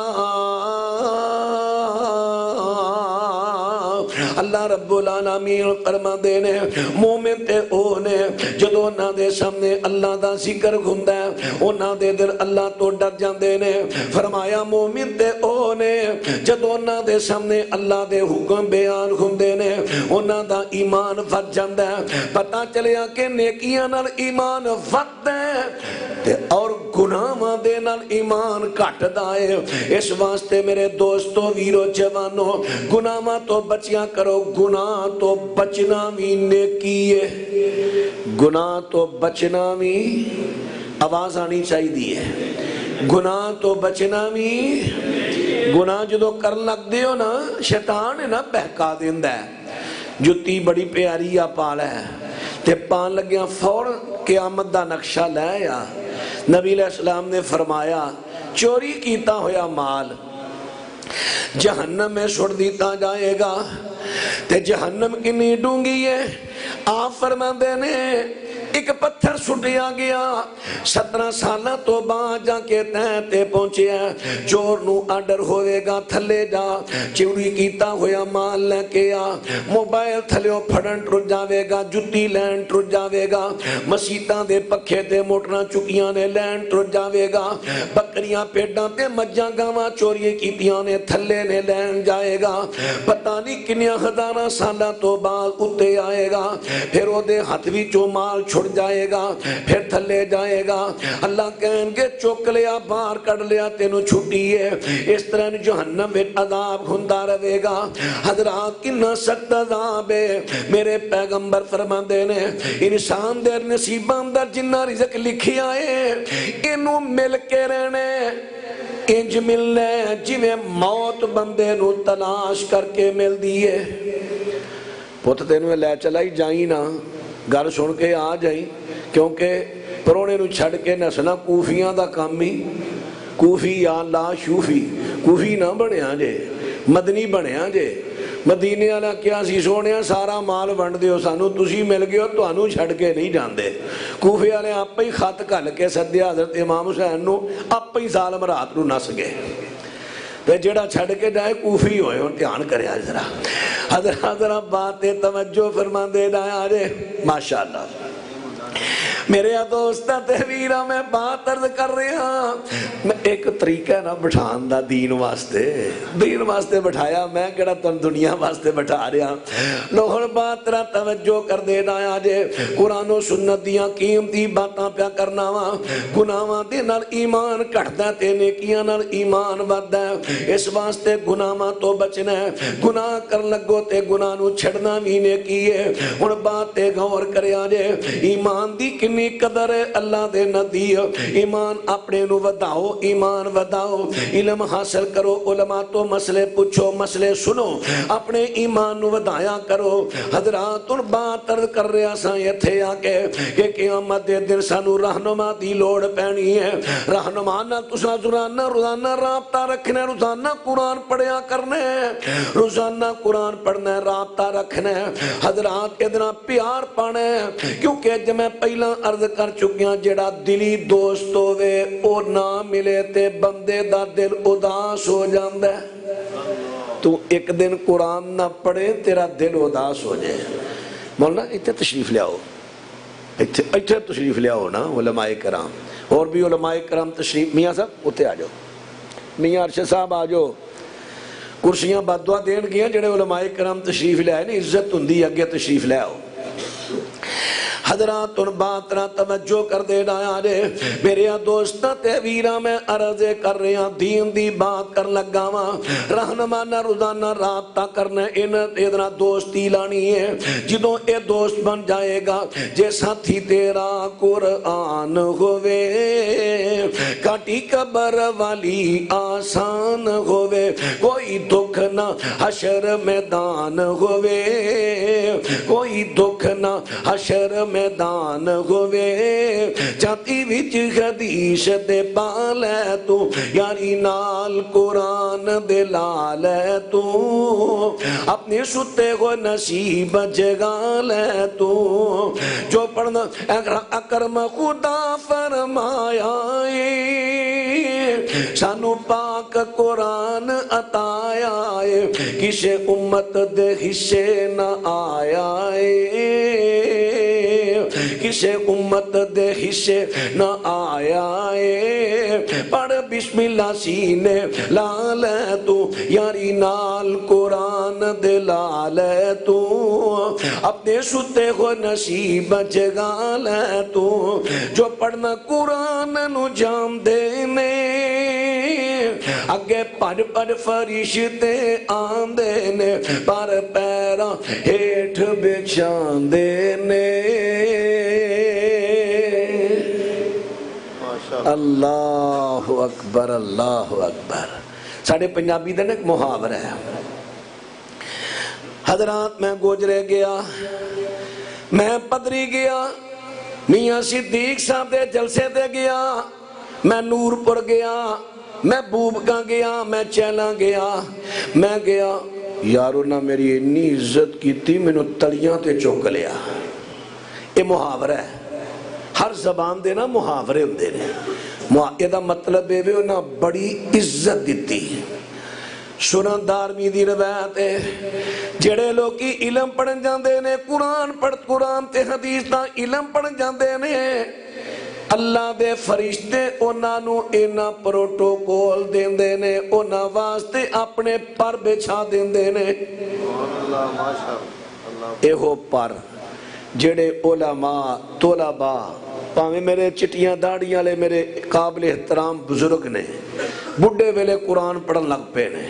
اللہ رب العالمین فرما دینے مومن تے اونے جدو نہ دے سامنے اللہ دا ذکر گھندا ہے اونا دے دل اللہ تو ڈر جاندے نے، فرمایا مومن تے اونے جدو نہ دے سامنے اللہ دے حکم بیان گھندے نے اونا دا ایمان ود جاندا ہے، پتہ چلیا کہ نیکیاں نال ایمان ود ہے تے اور گناہاں دے نال ایمان گھٹدا ہے۔ اس واسطے میرے دوستو ویرو جوانو گناہاں تو بچیاں کرو، گناہ تو بچنا بھی نیکی ہے، گناہ تو بچنا بھی آواز آنی چاہی دی ہے، گناہ تو بچنا بھی، گناہ جدو کر لگ دے ہو نا شیطان ہے نا بہکا دیندہ ہے، جتی بڑی پیاری پال ہے تے پان لگیاں فوراں قیامت دا نقشہ لیا، نبی علیہ السلام نے فرمایا چوری کیتا ہویا مال جہنم میں سڑ دیتا جائے گا، تے جہنم کنی ڈونگی ہے، آپ فرما دینے ایک پتھر سٹیا گیا 17 سالہ تو بعد جا کے تے پہنچے ہیں، چور نو آڈر ہوئے گا تھلے جا، چوری کیتا ہویا مال لے کے آ، موبائل تھلیو پھڑن ٹر جاوے گا، جتی لین ٹر جاوے گا، مسیطاں دے پکھے تے موٹران چکیاں نے لین ٹر جاوے گا، بکریاں پیڑاں تے مجھاں گاواں چوری کیتیاں نے تھلے نے لین جائے گا، پتہ نہیں کنیاں ہزاراں سالہ تو بعد اتے آئے گا، پھر وہ دے ہاتھ بھی چو مال چھوڑ جائے گا، پھر تھلے جائے گا، اللہ کہیں گے چوک لیا باہر کر لیا تینو چھٹی ہے، اس طرح جہنم میں عذاب گھندا رہے گا۔ حضرات کنا سخت عذاب ہے، میرے پیغمبر فرما دینے انسان دے نصیباں اندر جنہ رزق لکھی آئے انہوں مل کے رہنے، انج ملنا ہے جویں موت بندے نو تلاش کر کے مل دیئے. پت تینوں لے چلائی جائیں نا گھر سن کے آ جائیں کیونکہ پرونے نو چھڑ کے نسنا کوفیاں دا کام ہی کوفی یا لا شوفی کوفی نہ بنیا جے مدنی بنیا جے. مدینے والا کیا سی سونے سارا مال ونڈ دیو سانو تسی مل گئے ہو تانوں چھڑ کے نہیں جاندے. کوفے والے آپ ہی خط گھل کے سدیا حضرت امام حسین نو آپ ہی ظالم رات نو نس گئے. تے جڑا چھڑ کے جائے کوفی ہوئے ہوں دھیان کریا ذرا حضرت باتیں توجہ فرماندے جایا جے ماشاءاللہ. میرے دوستہ تحویرہ میں بات عرض کر رہا میں ایک طریقہ نہ بٹھان دا دین واسطے بٹھایا میں کہڑا تم دنیا واسطے بٹھا رہا. لوہر بات را توجہ کر دے آیا جے قرآن و سنت دیاں قیمتی باتاں پیا کرنا وا. گناہاں دے نال ایمان گھٹدا تے نیکیاں نال ایمان وددا ہے. اس واسطے گناہاں تو بچنا ہے. گناہ کر لگو تے گناہ نو چھڑنا بھی نیکی ہے. ہن بات تے غور کریا جے ایمان دی کنی قدر ہے اللہ دے ندی. ایمان اپنے نو وداؤ ایمان وداؤ علم حاصل کرو علماء تو مسئلے پوچھو مسئلے سنو اپنے ایمان نو ودایا کرو. حضرات ان بات عرض کر رہا سا یہ تھے آکے کہ قیامت دے دن سانو رہنما دی لوڑ پینی ہے. رہنما نہ تسا روزانہ رابطہ رکھنا روزانہ قرآن پڑھیا کرنا روزانہ قرآن پڑھنا رابطہ رکھنا. حضرات ادنا پیار پانا ہے کیونکہ جب میں پہلا عرض کر چکیاں جڑا دلی دوست ہوئے او نہ ملے تے بندے دا دل اداس ہو جاندہ ہے. تو ایک دن قرآن نہ پڑھے تیرا دل اداس ہو جائے. مولانا اتنے تشریف لے آؤ اتنے تشریف لے آؤ نا علماء کرام اور بھی علماء کرام تشریف. میاں صاحب اتنے آ جاؤ میاں ارشد صاحب آ جاؤ. کرسیاں بدعا دین گیا جڑے علماء کرام تشریف لے آئے نا عزت ہندی اگے تشریف لے آؤ. حضرات ان بات را توجہ کر دے ڈایا جے میرے دوستہ تحویرہ میں عرض کر رہے ہیں دین دی بات کر لگا ماں رہنما نہ روزانہ رابطہ کرنا ان ادنا دوستی لانی ہے. جدوں اے دوست بن جائے گا جیسا تھی تیرا قرآن ہوئے کاٹی قبر والی آسان ہوئے کوئی دکھ نہ حشر میدان ہوئے کوئی دکھ نہ حشر میدان ہوئے چاہتی وچ حدیث دے پالے تو یاری نال قرآن دے لالے تو اپنے ستے کو نصیب جگا لے تو جو پڑھنا اکرم خدا فرمایا سانو پاک قرآن عطایا کسے امت دے حصے نہ آیا کسے امت دے حصے نہ آیا پڑھ بسم اللہ سینے لالے تو یاری نال قرآن دے لالے تو اپنے ستے کو نصیب جگا لے تو جو پڑھنا قرآن نو جام دینے اگے پڑھ پڑھ فرشتے آندے نے پر پیرا ہیٹھ بچھان دینے. اللہ اکبر اللہ اکبر. ساڑھے پنجابی دن ایک محاورہ ہے. حضرات میں گوجرے گیا میں پدری گیا میاں صدیق صاحب دے جلسے دے گیا میں نور پور گیا میں بوبکا گیا میں چیلا گیا میں گیا یارو نہ میری اتنی عزت کی تھی میں نے تلیاں تے چوک لیا. یہ محاورہ ہے ہر زبان دے نا محاورے ہوں دے نے یہ دا مطلب ہے وہ نا بڑی عزت دیتی. سنن دارمی دی روایت ہے جڑے لوگ کی علم پڑھن جاندے نے قرآن تے حدیث دا علم پڑھن جاندے نے اللہ دے فرشتے انہاں نو اینا پروٹوکول دیندے نے انہاں واسطے اپنے پر بچھا دیندے نے. اے ہو پر جڑے علماء طلباء پاویں میرے چٹیاں داڑیاں لے میرے قابل احترام بزرگ نے بڑھے ویلے قرآن پڑھن لگ پے نے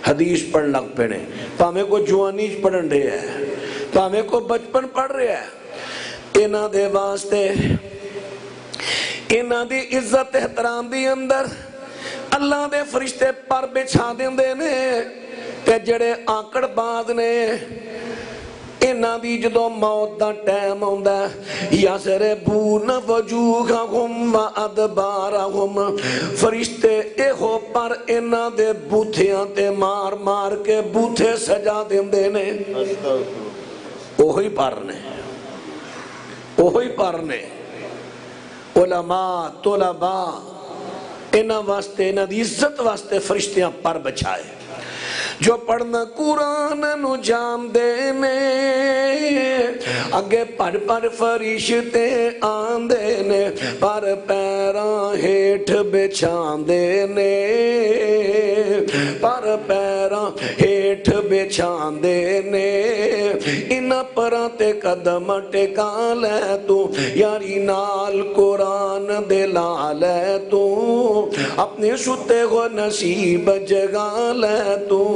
حدیث پڑھن لگ پے نے پاویں کو جوانی پڑھن رہے ہے پاویں کو بچپن پڑھ رہے ہے انہاں دے واسطے انہاں دی عزت احترام دی اندر اللہ دے فرشتے پر بچھا دیندے نے تے جڑے آکڑ باز نے انہاں دی جدوں موت دا ٹائم ہوندا یضربون وجوہہم وادبارہم فرشتے ایہو پر انہاں دے بوتھیاں تے مار مار کے بوتھے سجا دیندے نے اوہی پر نے اوہی پر نے علماء طلباء انہاں واسطے انہاں دی عزت واسطے فرشتیاں پر بچھائے جو پڑھنا قرآن نو جان دینے اگے پڑھ پڑھ فرشتے آن دینے پر پیران ہیٹھ بچھان دینے پر پیران ہیٹھ بچھان دینے انہ پراتے قدم ٹکا لے تو یاری نال قرآن دلا لے تو اپنے ستے کو نصیب جگا لے تو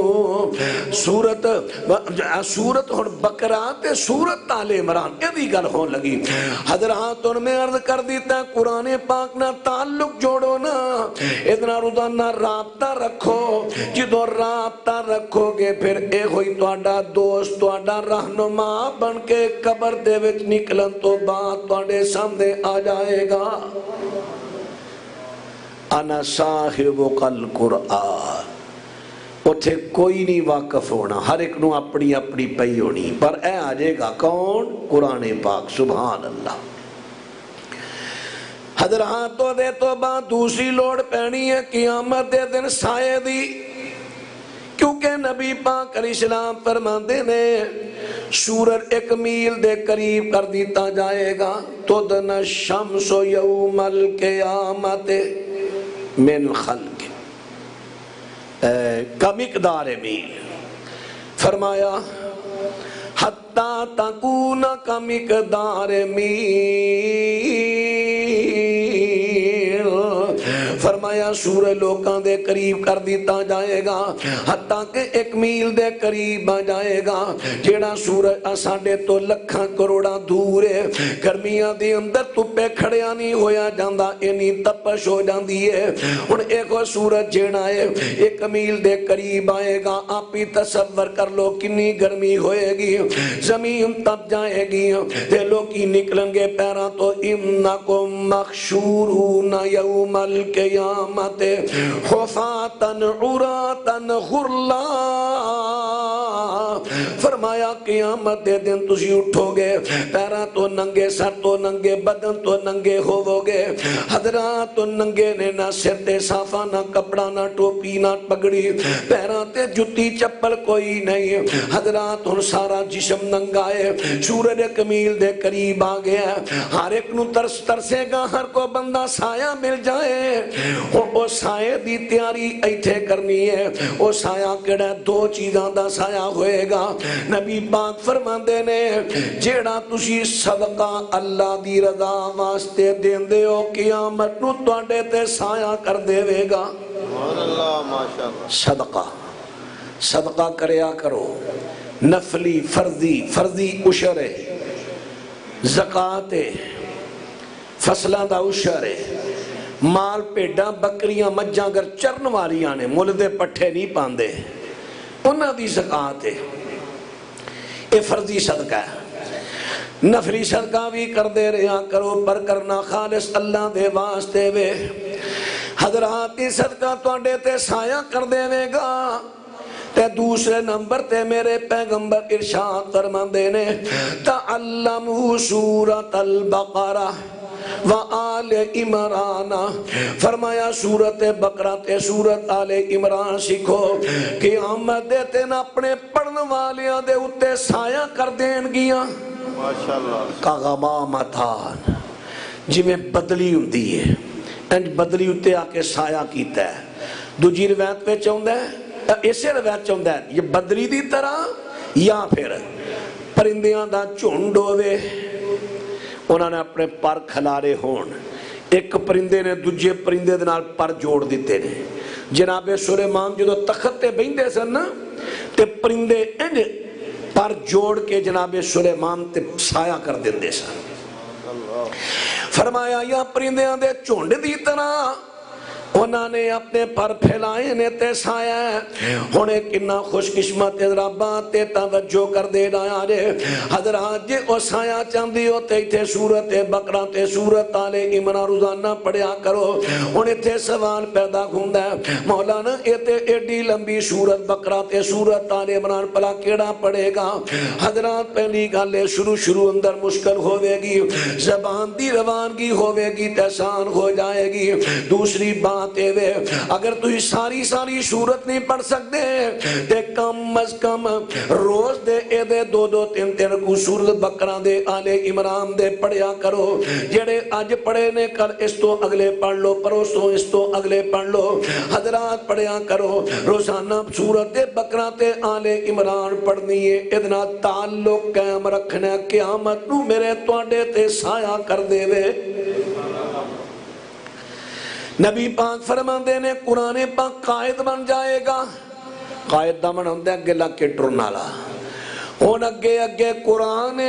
سورت ہون بقرہ تے سورت آل عمران ایدی گل ہون لگی حضرات ان میں عرض کر دیتا ہے قرآن پاک نہ تعلق جوڑو نا اتنا روزانہ رابطہ رکھو جدو رابطہ رکھو گے پھر اے ہوئی توڑا دوست توڑا رہنما بن کے قبر دے وچ نکلن تو بات توڑے سامنے آ جائے گا انا صاحب القرآن اتھے کوئی نہیں واقف ہونا ہر ایک نو اپنی اپنی پئی ہونی پر اے آجے گا کون قرآن پاک سبحان اللہ حضرات تو دے تو بات دوسری لوڑ پہنی ہے قیامت دے دن سائے دی کیونکہ نبی پاک علیہ السلام فرماندے نے سورج 1 میل دے قریب کر دیتا جائے گا تو دن الشمس یوم القیامت من خلق کا مقدار میل فرمایا حتی تکون کا مقدار میل فرمایا سورہ لوکاں دے قریب کر دیتا جائے گا حتیٰ کہ 1 میل دے قریب آ جائے گا جیڑا سورج ساڑھے تو لکھاں کروڑا دور ہے گرمیاں دے اندر تپے کھڑیا نہیں ہویا جاندہ اینی تپش ہو جاندی ہے ان ایک سورج جیڑا ہے 1 میل دے قریب آئے گا آپ ہی تصور کر لو کنی گرمی ہوئے گی زمین تب جائے گی تے لوگ کی نکلیں گے پیرا تو انکم مخشورون یوم القیامت خفاتن عراتن غرلا فرمایا قیامت دے دن تسی اٹھو گے پیرا تو ننگے سر تو ننگے بدن تو ننگے ہوو گے حضرات تو ننگے نے نہ سر تے صافہ نہ کپڑا نہ ٹوپی نہ پگڑی پیرا تے جتی چپل کوئی نہیں حضرات ان سارا جسم ننگائے سورج 1 میل دے قریب آ گیا ہر ایک نو ترسے گا ہر کو بندہ سایہ مل جائے او سایہ دی تیاری ایتھے کرنی ہے او سایہ کڑا 2 چیزاں دا سایہ ہوئے گا نبی پاک فرماندے نے جیڑا تسی صدقہ اللہ دی رضا واسطے دین دے ہو قیامت نو تواڈے تے سایہ کر دے وے گا صدقہ کریا کرو نفلی فرضی عشر زکاة فصلہ دا عشر مال پیڈا بکریاں مجھاں گر چرن والیاں نے ملدے پٹھے نہیں پاندے انہاں دی زکاة اے فرضی صدقہ ہے نفلی صدقہ بھی کر دے رہا کرو پر کرنا خالص اللہ دے واسطے وے حضراتی صدقہ توڑے تے سایہ کر دے وے گا تے دوسرے نمبر تے میرے پیغمبر ارشاد فرماندے نے تعلموا سورۃ البقرہ وآل عمران فرمایا سورت بقرہ تے سورت آل عمران سکھو قیامت دے تین اپنے پڑھن والیاں دے اتے سایہ کر دین گیا کا غمامتان جی میں بدلی ہوندی ہے انج بدلی اتے آکے سایہ کیتا ہے دوجی روایت پہ چاہندہ ہے اسے روایت چاہندہ ہے یہ بدلی دی طرح یا پھر پرندیاں دا چونڈ ہوئے انہوں نے اپنے پر کھلارے ہون ایک پرندے نے دوجے پرندے دنال پر جوڑ دیتے نے جناب سلیمان جو تخت تے بیندے سن نا تے پرندے انج پر جوڑ کے جناب سلیمان تے سایہ کر دیندے سن فرمایا یا پرندیاں دے چونڈ دی طرح انہوں نے اپنے پر پھیلائے نے تے سایہ ہے ہونے کنا خوش قسمت ربات تے توجہ کر دے رہا جے حضرات جے او سایہ چاندی ہوتے تھے سورت بقرہ تے سورت آل عمران روزانہ پڑھیا کرو انہیں تے سوال پیدا ہوندہ ہے مولانا ایتے ایڈی لمبی سورت بقرہ تے سورت آل عمران پلا کیڑا پڑھے گا حضرات پہلی گالے شروع اندر مشکل ہوئے گی زبان دی روانگی ہوئے گی تحسان ہو جائے گی دوسری بات اگر تو ساری صورت نہیں پڑھ سکتے تے کم از کم روز دے اے دے دو تین کو سورت بقرہ دے آل عمران دے پڑھیا کرو جڑے آج پڑھے نے کل اس تو اگلے پڑھ لو پروسوں اس تو اگلے پڑھ لو حضرات پڑھیا کرو روزانہ سورت بقرہ تے آل عمران پڑھنی ہے ادنا تعلق قائم رکھنا قیامت نو میرے توڑے تے سایہ کر دے وے نبی پاک فرماندے نے قرآن پاک قائد بن جائے گا قائد دا من ہوندے اگے لگ کے ٹرنالا ہون اگے اگے قرآن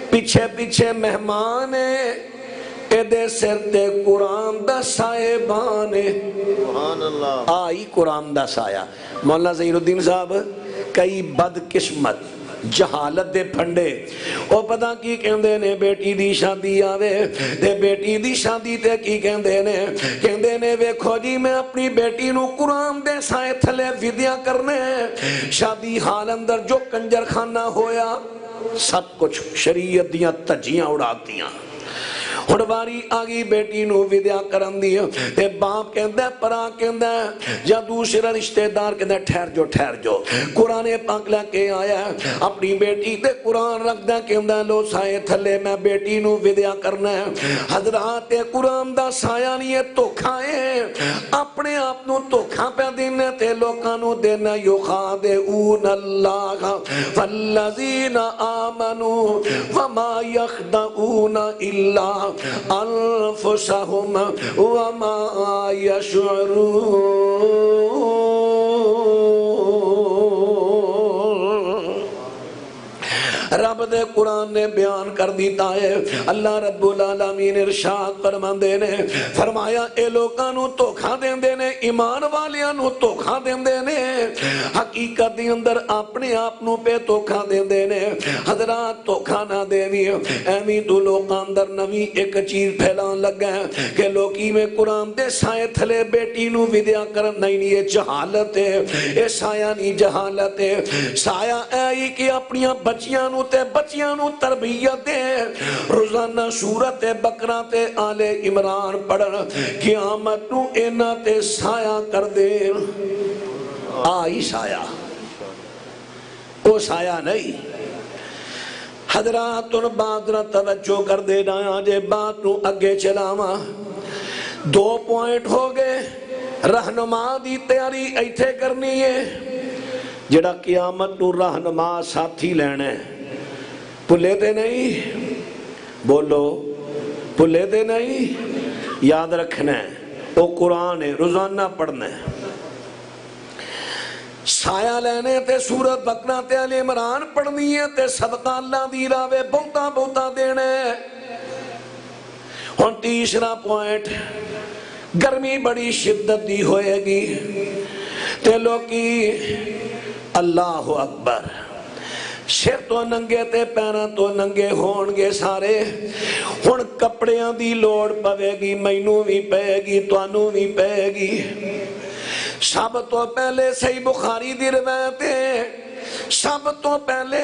پیچھے پیچھے مہمان ایدے سر تے قرآن دا سائبان سبحان اللہ آئی قرآن دا سایہ مولانا ظہیر الدین صاحب کئی بد قسمت جہالت دے پھنڈے او پتہ کی کہندے نے بیٹی دی شادی آوے دے بیٹی دی شادی تے کی کہندے نے ویکھو جی میں اپنی بیٹی نو قرآن دے سائے تھلے ویدیا کرنے شادی حال اندر جو کنجر خانہ ہویا سب کچھ شریعت دیاں تجیاں اڑاتیاں ہڑواری آگی بیٹی نو ویدیا کرن دی تے باپ کہندہ ہے پرا کہندہ ہے یا دوسرا رشتہ دار کہندہ ہے ٹھہر جو قرآن پاک لے کے آیا ہے اپنی بیٹی تے قرآن رکھ دے کہندہ ہے لو سائے تھلے میں بیٹی نو ویدیا کرنا ہے حضرات قرآن دا سایہ نہیں ہے تو کھائے اپنے آپ نو تو کھا پہ دینے تے لوکانو دینا یخادعون اللہ فالذین آمنوا وما یخدعون اللہ انفسهم وما يشعرون رب دے قرآن نے بیان کر دیتا ہے اللہ رب العالمین ارشاد فرماندے نے فرمایا اے لوکانو دھوکھا دیندے نے ایمان والیاں دھوکھا دیندے نے حقیقت دی اندر اپنے آپ نو پہ دھوکھا دیندے نے حضرات دھوکھا نہ دیوی ایویں تو لوکاں اندر نوی ایک چیز پھیلان لگا ہے کہ لوکی میں قرآن دے سائے تھلے بیٹی نو ویدیا کرن نہیں یہ جہالت ہے یہ سایہ نہیں جہالت ہے سایہ اے کہ اپنیاں بچیاں نو تے بچیاں نو تربیت دے روزانہ سورت بقرہ تے آل عمران پڑھن قیامت نو اینا تے سایہ کر دے آئی سایہ او سایہ نہیں حضرات ان بات نہ توجہ کر دے نایا جے بات نو اگے چلاما 2 پوائنٹ ہو گئے رہنما دی تیاری ایتھے کرنی ہے جڑا قیامت نو رہنما ساتھی لینے پلے دے نہیں بولو پلے دے نہیں یاد رکھنا ہے وہ قرآن ہے روزانہ پڑھنا ہے سایہ لینے تے سورت بقرہ تے آل عمران پڑھنی ہے تے صدقہ اللہ دی راوے بہتا بہتا دینے ہن تیسرا پوائنٹ گرمی بڑی شدت دی ہوئے گی تے لوکی اللہ اکبر سر تو ننگے تے پیراں تو ننگے ہونگے سارے ہن کپڑیاں دی لوڑ پوے گی مینوں بھی پے گی توانوں بھی پے گی سب تو پہلے صحیح بخاری دی روایت ہے سب تو پہلے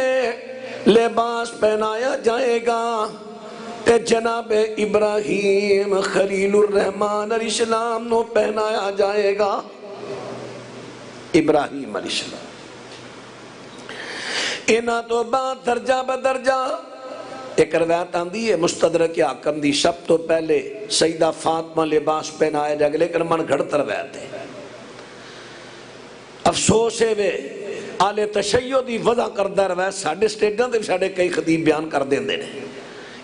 لباس پہنایا جائے گا تے جناب ابراہیم خلیل الرحمن علیہ السلام نو پہنایا جائے گا ابراہیم علیہ السلام اینا تو بعد درجہ بدرجہ ایک روایت آندی ہے مستدرک حاکم دی سب تو پہلے سیدہ فاطمہ لباس پہنایا جائے گا لیکن من گھڑت روایت ہے افسوس ہے وے آل تشیع دی وضع کردہ روایت ساڑھے سٹیجاں دے ساڑھے کئی خطیب بیان کر دیں دے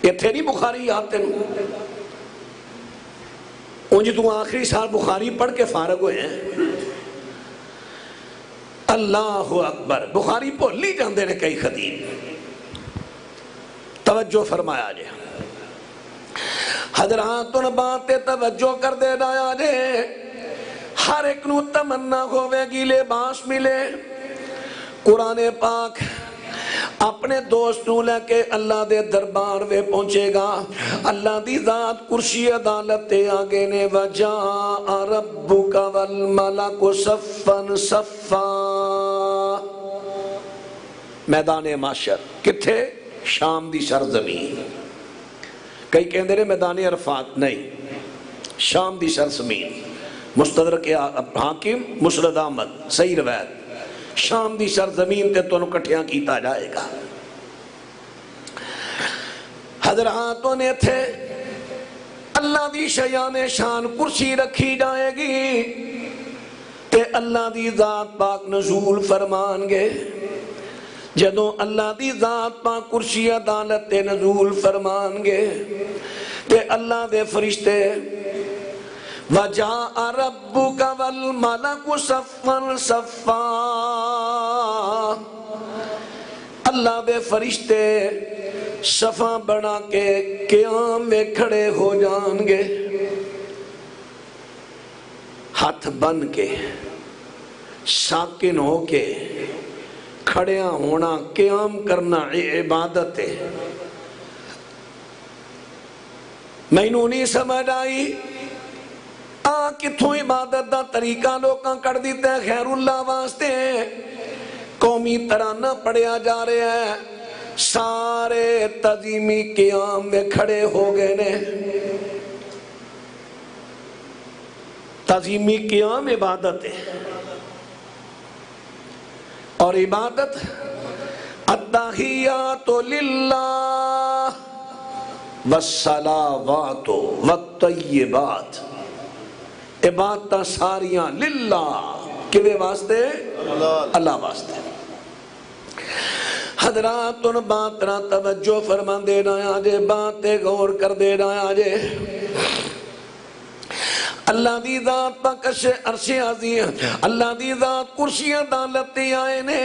یہ تھے نہیں بخاری آتے ہیں انجی تو آخری سال بخاری پڑھ کے فارغ ہوئے ہیں اللہ اکبر بخاری بھولی جاندے نے کئی خطیب توجہ فرمایا جائے حضرات ان باتیں توجہ کر دے رہا جے، ہر ایک نو تمنا ہوئے گی لباس ملے۔ قرآن پاک اپنے دوستوں لے کے اللہ دے دربار میں پہنچے گا، اللہ دی ذات کرسی عدالت تے آگے نے وَجَاءَ رَبُّكَ وَالْمَلَكُ صَفًّا صَفًّا۔ میدان معاشر کتھے؟ شام دی سرزمین، کئی کہندے نے میدان عرفات، نہیں، شام دی سرزمین، مستدرک حاکم مسند احمد صحیح روایت، شام دی سرزمین تے تو کٹھیاں کیتا جائے گا۔ حضراتوں نے تھے اللہ دی شیان شان کرسی رکھی جائے گی تے اللہ دی ذات پاک نزول فرمان گے۔ جدوں اللہ دی ذات پاک کرسی عدالت تے نزول فرمان گے تے اللہ دے فرشتے وَجَاءَ رَبُّكَ وَالْمَلَكُ صَفًّا صَفًّا، اللہ دے فرشتے صفاں بنا کے قیام میں کھڑے ہو جان گے، ہاتھ بن کے ساکن ہو کے کھڑیاں ہونا، قیام کرنا عبادت ہے۔ مینوں نہیں سمجھ آئی کتھوں عبادت دا طریقہ لوکاں کر دیتا ہے خیر اللہ واسطے، قومی ترانہ پڑھیا جا رہا ہے، سارے تعظیمی قیام میں کھڑے ہو گئے نے۔ تعظیمی قیام عبادت ہے، اور عبادت التحیات للہ والصلاوات والطیبات، عبادت ساریاں للہ، کیوے واسطے؟ اللہ واسطے۔ حضرات ان بات را توجہ فرما دے رہا جے، باتیں غور کر دے رہا جے۔ اللہ دی ذات پاکش عرش عظیم، اللہ دی ذات کرسی عدالت آئے نے،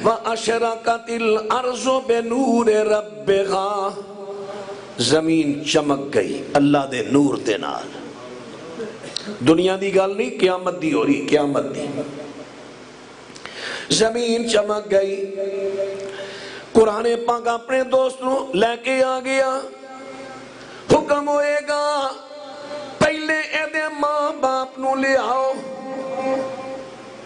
وَأَشْرَقَتِ الْأَرْضُ بِنُورِ رَبِّهَا، زمین چمک گئی اللہ دے نور دے نال۔ دنیا دی گل نہیں، قیامت دی ہو رہی، قیامت دی۔ زمین چمک گئی، قرآن پاک اپنے دوستوں لے کے آ گیا، حکم ہوئے گا پہلے اے ماں باپ نو لے آؤ۔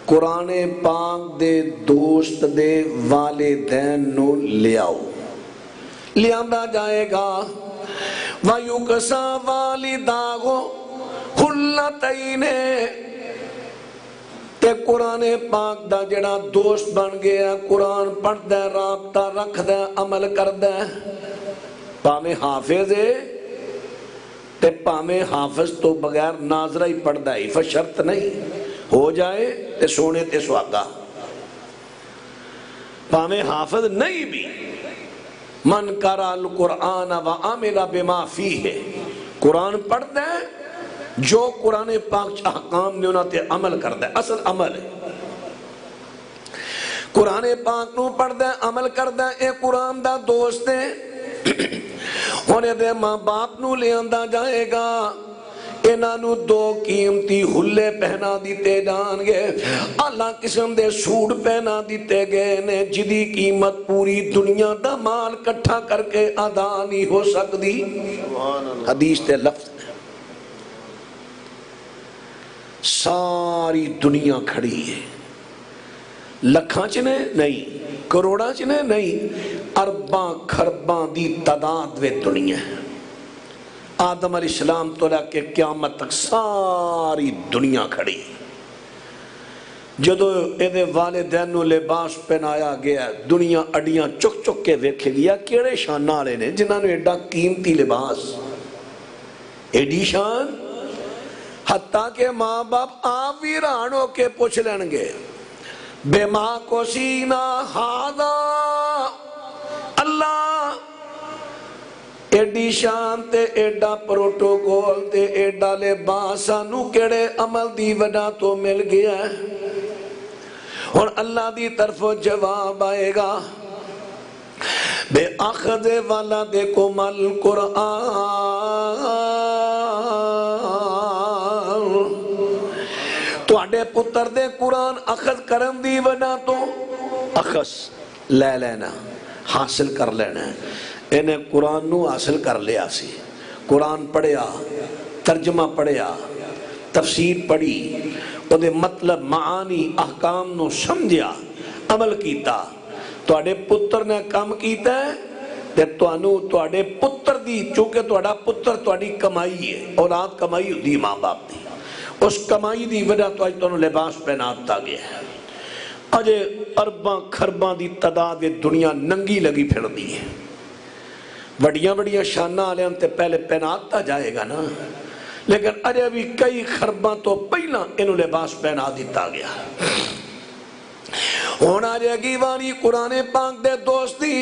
قرآن پاک دے دوست دے والدین نو لے آؤ، لے آندا جائے گا۔ وَيُقْسَى وَالِدَاهُ خُلَّتَيْنِ، تے قرآن پاک دا جڑا دوست بن گیا، قرآن پڑھ دے، رابطہ رکھ دے، عمل کر دے، پامیں حافظ ہے تے پامیں حافظ تو بغیر ناظرہ ہی پڑھ دے، فشرط نہیں ہو جائے تے سونے تے سواگا، پامیں حافظ نہیں بھی، من قرأ القرآن وعمل بما فیہ، قرآن پڑھ دے، جو قرآن پاک احکام نے انہاں تے عمل کر دے، اصل عمل ہے۔ قرآن پاک نو پڑھ دے، عمل کر دے، اے قرآن دا دوست ہے، ہونے دے ماں باپ نو لے آندا جائے گا، انہاں نو دو قیمتی حلے پہنا دیتے جان گے، اعلیٰ قسم دے سوٹ پہنا دیتے گئے نے، جدی قیمت پوری دنیا دا مال کٹھا کر کے ادا نہیں ہو سکتی۔ حدیث تے لفظ ساری دنیا کھڑی ہے، لکھاں چنے نہیں، کروڑاں چنے نہیں، ارباں کھرباں دی تعداد وے دنیا ہے۔ آدم علیہ السلام تو لے کے قیامت تک ساری دنیا کھڑی۔ جدو ایدے والدین نو لباس پہنایا گیا، دنیا اڈیاں چک چک کے ویکھے گیا، کیڑے شان نالے نے جنہاں نے ایڈا قیمتی لباس، ایڈی شان، حتیٰ کہ ماں باپ آپ ویران ہو کے پوچھ لیں گے، بے ماں کو سینہ ہادا، اللہ ایڈی شان تے ایڈا پروٹوکول تے ایڈا لباس سانو کیڑے عمل دی وجہ تو مل گیا ہے۔ اور اللہ دی طرف جواب آئے گا، بے اخذ ولدکم القرآن تواڈے پتر دے قرآن اخذ کرن دی وجہ تو اخذ لے لینا حاصل کر لینا ہے، انہیں قرآن نو حاصل کر لیا سی، قرآن پڑھیا، ترجمہ پڑھیا، تفسیر پڑھی، او دے مطلب معانی احکام نو سمجھیا، عمل کیتا، تواڈے پتر نے کام کیتا ہے تے توانو تواڈے پتر دی، چونکہ تواڈا پتر تواڈی کمائی ہے، اولاد کمائی ہوتی ماں باپ دی، اس کمائی دی وجہ تو اج تانوں لباس پہناتا گیا ہے۔ اجے ارباں خرباں دی تعداد دنیا ننگی لگی پھر دی ہے، وڈیاں وڈیاں شانہ والے تے پہلے پہناتا جائے گا نا، لیکن اجے بھی کئی خرباں تو پہلا انہوں لباس پہنا دیتا گیا۔ ہونا جائے گی واری قرآن پاک دے دوستی،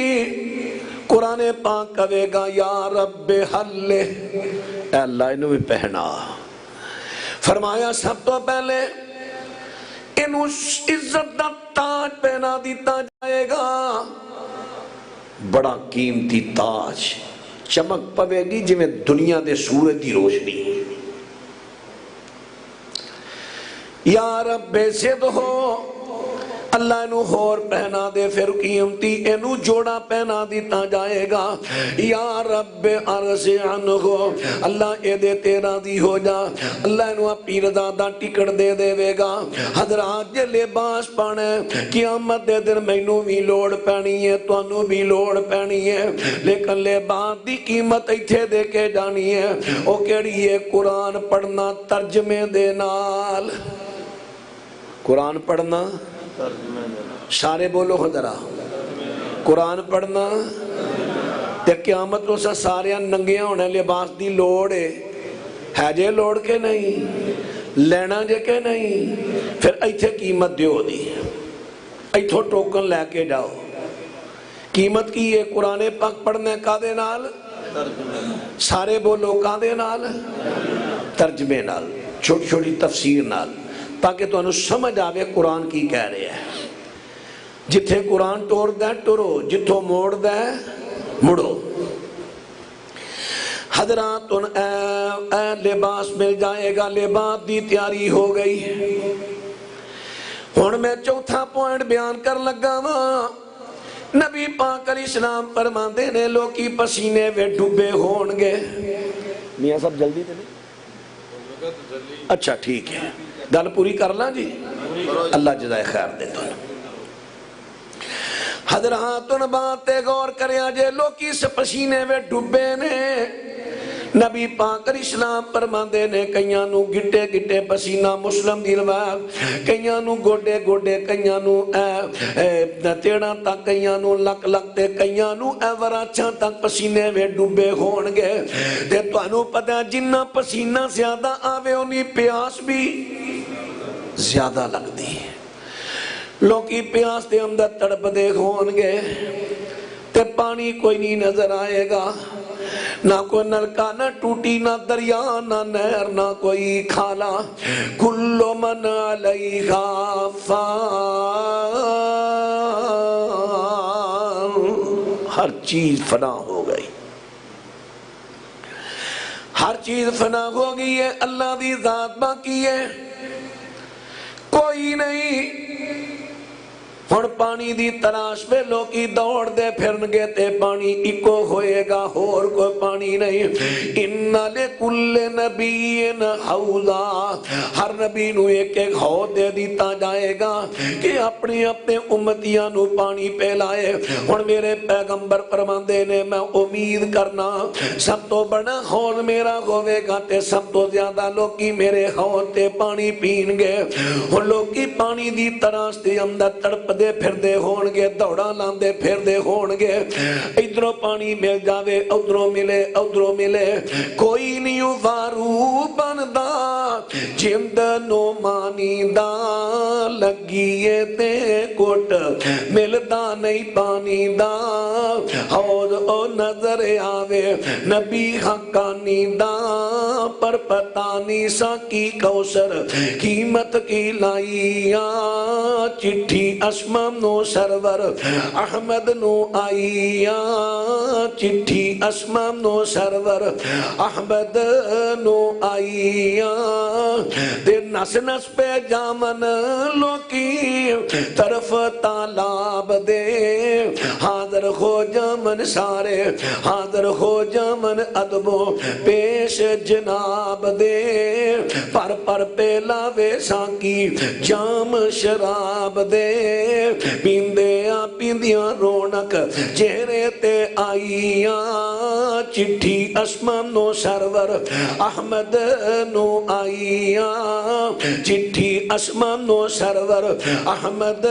قرآن پاک کہے گا یا رب حل، اے اللہ انہوں بھی پہنا، فرمایا سب تو پہلے انہوں عزت دا تاج پہنا دیتا جائے گا، بڑا قیمتی تاج، چمک پوے گی جی میں دنیا دے سورج دی روشنی، یا رب زد ہو، اللہ انہوں ہور پہنا دے، پھر قیمتی انہوں جوڑا پہنا دیتا جائے گا، یا رب عرض عنہ، اللہ اے دے تیرا دی ہو جا، اللہ انہوں اپنی رضا دا ٹکڑ دے دے گا۔ حضرات یہ لباس پانے قیامت دے دن مینوں بھی لوڑ پینی ہے، توانوں بھی لوڑ پینی ہے، لیکن لباس دی قیمت ایتھے دے کے جانی ہے، او کیڑی ہے؟ قرآن پڑھنا ترجمے دے نال، قرآن پڑھنا سارے بولو خدرہ، قرآن پڑھنا تے قیامت اسا سارے ننگیاں ہونے لباس دی لوڑ ہے جے لوڑ کے نہیں، لینا جے کے نہیں، پھر ایتھے قیمت دیو دی، ایتھو ٹوکن لے کے جاؤ، قیمت کی ہے قرآن پاک پڑھنے کا دے نال، سارے بولو کا دے نال، ترجمے نال، چھوٹی چھوٹی تفسیر نال، تاکہ تو انہوں سمجھ آوے قرآن کی کہہ رہے ہیں، جتھے قرآن ٹور دے ٹورو، جتھو موڑ دے مڑو۔ حضرات اے لباس مل جائے گا، لباس دی تیاری ہو گئی، ہن میں چوتھا پوائنٹ بیان کر لگا ہاں، نبی پاک علیہ السلام فرماندے نے لوکی پسینے وے ڈوبے ہون گے، میاں صاحب جلدی تے نہیں، اچھا ٹھیک ہے، گل پوری کر لاں جی، اللہ جزائے خیر دے تو۔ حضرات ان باتیں غور کریا جے لوکی سے پسینے وے ڈوبے نے، نبی پاک علیہ السلام فرماندے نے کئیاں نو گٹے گٹے پسینہ، مسلم دی روایت، کئیاں نو گوڈے گوڈے، کئیاں نو تیڑا تک، کئیاں نو لک لک تے، کئیاں نو وراچاں تک پسینے وے ڈوبے ہون گے، تے تو انو پتہ جنہ پسینہ زیادہ آوے انہی پیاس بھی زیادہ لگ دی، لوکی پیاس دے اندر تڑپ دے ہون گے، تے پانی کوئی نہیں نظر آئے گا، نہ کوئی نلکا، نہ ٹوٹی، نہ دریا، نہ نہر، نہ کوئی کھالا، کل من علیہا فان، ہر چیز فنا ہو گئی، ہر چیز فنا ہو گئی ہے، اللہ دی ذات باقی ہے، کوئی نہیں۔ ہن پانی دی تلاش میں لوکی دوڑ دے پھرنگے تے پانی اکو ہوئے گا، اور کوئی پانی نہیں۔ ان لکل نبی حوضا، ہر نبی نو ایک ایک حوض دے دیتا جائے گا کہ اپنے اپنے امتیاں نو پانی پہلائے۔ ہن میرے پیغمبر فرماندے نے میں امید کرنا سب تو بڑا حوض میرا ہوئے گا تے سب تو زیادہ لوکی میرے حوض تے پانی پین گے۔ ہن لوکی پانی دی تلاش دے اندر تڑپ دے پھر دے ہون گے، دوڑا لاندے پھر دے ہون گے، ادھروں پانی مل جاوے، ادھروں ملے، ادھروں ملے، کوئی نیو وارو بندا جند نو مانی دا، لگیے تے کوٹ ملدا نہیں پانی دا، حوض او نظر آوے نبی حقانی دا پر پتا نہیں سا کی کوثر قیمت کی لائیا چٹھی اسمم نو سرور احمد نو آئیا چٹھی اسمم نو سرور احمد نو آئیا دے نس نس پہ جامن لوکی طرف تالاب دے حاضر ہو جامن سارے حاضر ہو جامن ادبو پیش جناب دے پر پیلا ویسا کی جام شراب دے پیندیاں پیندیاں رونق چہرے تے آئیاں چٹھی اسمم نو سرور احمد نو آئیاں چٹھی اسمم نو سرور احمد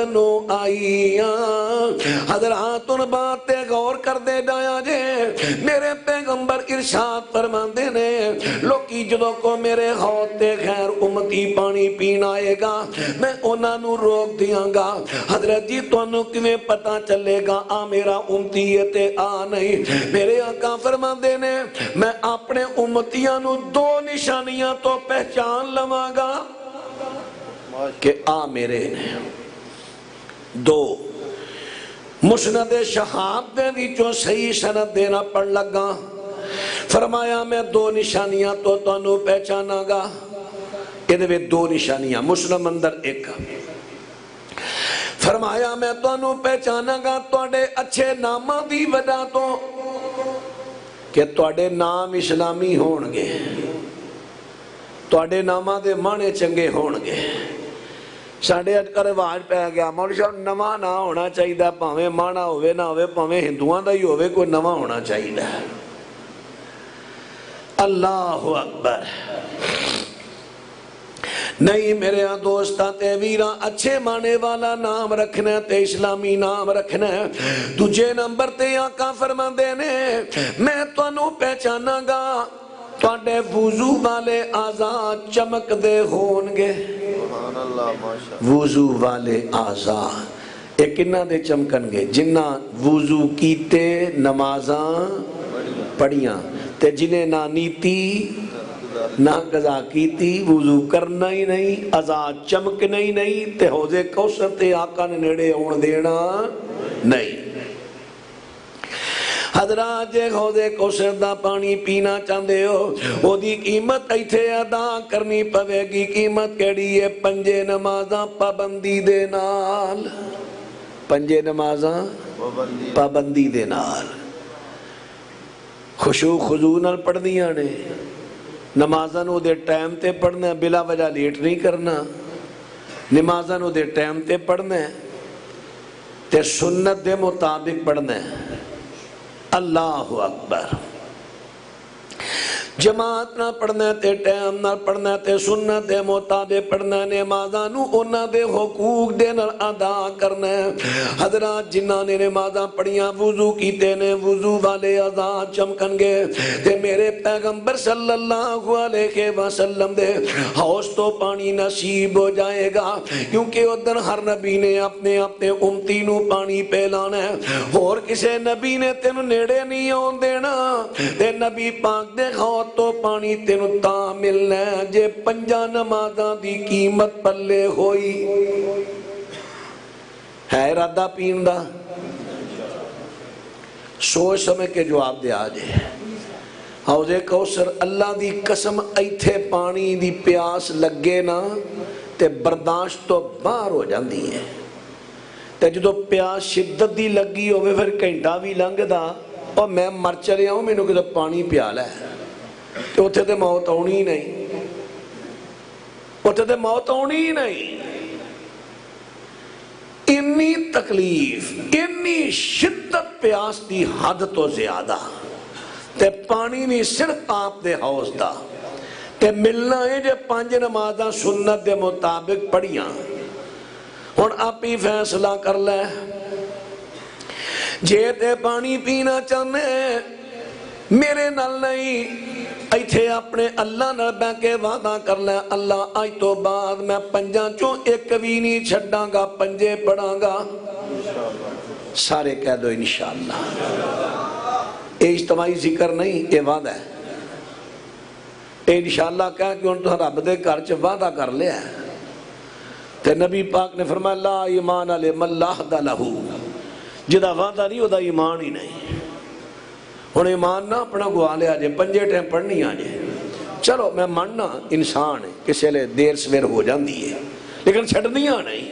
نو آئیاں حضرات ان باتیں غور کر دے ڈایا جے میرے پیغمبر ارشاد فرماندے نے لوکی جدوں کو میرے حوض تے غیر امتی پانی پین آئے گا میں انہاں نو روک دیاں گا حضرت جی تانوں کیویں پتہ چلے گا آ میرا امتی تے آ نہیں میرے آقا فرماندے نے میں اپنے امتیاں نو دو نشانیاں تو پہچان لواں گا کہ آ میرے نے دو مسند شہاب دے وچوں صحیح سند دینا پڑ لگا فرمایا میں دو نشانیاں تو تانوں پہچانا گا یہ دے دو نشانیاں مسلم اندر ایک فرمایا میں تانوں پہچانا گا تواڈے اچھے ناماں دی وجہ تو کہ تواڈے نام اسلامی ہون گے تواڈے ناماں دے معنی چنگے ہون گے ساڑھے اج کا رواج پہ گیا مولوی صاحب نواں نہ ہونا چاہیے پاویں مانا ہوئے نہ ہوئے پاویں ہندوؤں دا ہی ہوئے کوئی نواں ہونا چاہیے اللہ اکبر نہیں میرے دوستاں تے ویراں اچھے مانے والا نام رکھنا تے اسلامی نام رکھنا دوجے نمبر تے آقا فرماندے نے میں تانوں پہچانا گا تواڈے وضو والے اعضاء چمک دے ہون گے سبحان اللہ ماشاء وضو والے اعضاء ایک انہاں دے چمکن گے جنہ وضو کیتے نمازاں پڑھیاں تے جنہیں نہ نیتی نہ قضا کیتی وضو کرنا ہی نہیں اعضاء چمکنا ہی نہیں تے حوض کوثر تے آقا نے نیڑے ہون دینا نہیں حضرات جے حوض کوثر دا پانی پینا چاہندے ہو او دی قیمت ایتھے ادا کرنی پوے گی قیمت کیڑی ہے پنجے نمازاں پابندی دے نال پنجے نمازاں پابندی دے نال خشوع خضوع نال پڑھدیاں نے نمازاں نو دے ٹائم تے پڑھنا بلا وجہ لیٹ نہیں کرنا نمازاں نو دے ٹائم تے پڑھنا تے سنت دے مطابق پڑھنا اللہ اکبر جماعت نہ پڑھنا تے ٹائم نہ پڑھنا تے سنت دے مطابق پڑھنا نمازاں نو انہاں دے حقوق دے نال ادا کرنا حضرات جنہاں نے نمازاں پڑھیاں وضو کیتے نے وضو والے اعضاء چمکن گے تے میرے پیغمبر صلی اللہ علیہ وسلم دے حوض تو پانی نصیب ہو جائے گا کیونکہ ادھر ہر نبی نے اپنے اپنے امتی نو پانی پلانا ہے اور کسے نبی نے تینوں نیڑے نہیں آن دینا تے نبی پاک دے حوض تو پانی تینوں تا ملنا ہے جے پنجا نمازاں دی قیمت پلے ہوئی ہے ارادہ پین دا سوچ سمجھ کے جواب دے آجے حوض کوثر اللہ دی قسم ایتھے پانی دی پیاس لگے نا تے برداشت تو باہر ہو جاندی ہے تے جدو پیاس شدت دی لگی ہوئے پھر گھنٹہ بھی لنگ دا اور میں مر چلے آؤں میں نو کہ پانی پیالا ہے تو اتھے تے موت آنی ہی نہیں اتھے تے موت آنی ہی نہیں انی تکلیف انی شدت پیاس دی حد تو زیادہ تے پانی نہیں صرف آپ دے حوض دا تے ملنا ہے جے پانچ نمازاں سنت دے مطابق پڑھیاں ہن آپ ہی فیصلہ کر لے جے تے پانی پینا چاہنے میرے نال نہیں ایتھے اپنے اللہ نال بہ کے وعدہ کر لے اللہ آج تو بعد میں پنجاں چوں ایک بھی نہیں چھڑاں گا پنجے پڑھاں گا سارے کہہ دو انشاءاللہ یہ اجتماعی ذکر نہیں، یہ وعدہ ہے۔ یہ انشاءاللہ کہہ کہ انہوں نے رب دے گھر چ وعدہ کر لیا ہے۔ تے نبی پاک نے فرمایا لا ایمان لمن لا عہد لہ، جدا وعدہ نہیں ودا ایمان ہی نہیں۔ ہن ایمان نہ اپنا گوا لیا جے، پنجے ٹائم پڑھنی آ جے، چلو میں ماننا انسان ہے، کسی لئے دیر سویر ہو جاندی ہے، لیکن چھڑنیاں نہیں،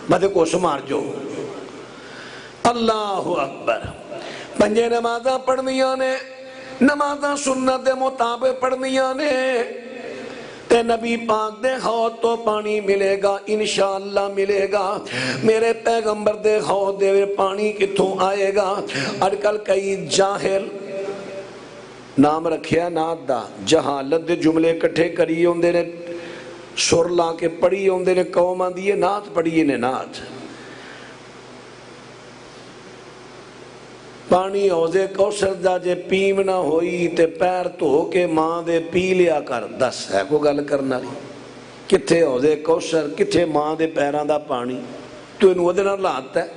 مدے کو سمار جو۔ اللہ اکبر، پنجے نمازہ پڑھنیاں نے، نمازہ سنت مطابق پڑھنیاں نے، تے نبی پاک دے حوض تو پانی ملے گا، انشاءاللہ ملے گا۔ میرے پیغمبر دے حوض دے پانی کتھوں آئے گا؟ اڑکل کئی جاہل نام رکھیا نات دا، جہالت دے جملے کٹھے کری ہوندے نے، سر لا کے پڑھی ہوندے نے، قوم آندی ہے نات پڑھی نے نات۔ پانی حوض کوثر دا جے پیم نہ ہوئی تے پیر دھو کے ماں دے پی لیا کر، دس ہے کو گل کرنا لی؟ کتھے حوض کوثر، کتھے ماں دے پیران دا پانی؟ تو انہوں دے نہ لاتا ہے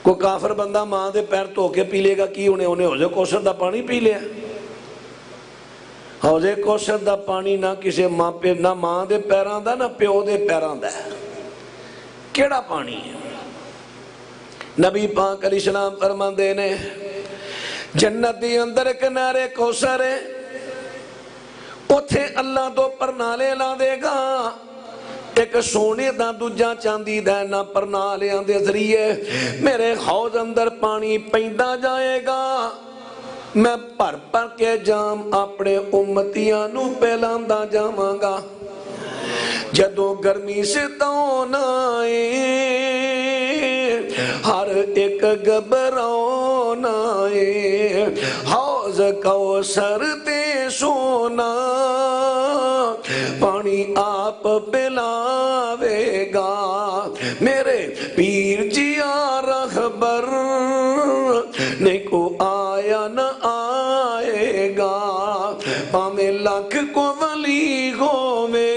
کوئی کافر بندہ ماں دے پیر دھو کے پی لے گا کی انہیں حوض کوثر دا پانی پی لیا؟ حوض کوثر دا پانی نہ کسی ماں دے پیران دا نہ پیو دے پیران دا ہے، کیڑا پانی ہے؟ نبی پاک علیہ السلام فرماندے نے جنت دی اندر کنارے کوثر ہے، اتھے اللہ تو پرنالے لا دے گا، ایک سونے دا دوجا چاندی دا نہ پرنالیاں دے ذریعے میرے حوض اندر پانی پیندا جائے گا، میں پر کے جام اپنے امتیاں نو پہلاندا جاواں گا۔ جدو گرمی سے تون آئے ہر ایک گھبراؤن آئے، حوض کوثر تے سونا پانی آپ پلاوے گا، میرے پیر جیا رہبر نے کو آیا نہ آئے گا، پامیں لاکھ کو ولی ہووے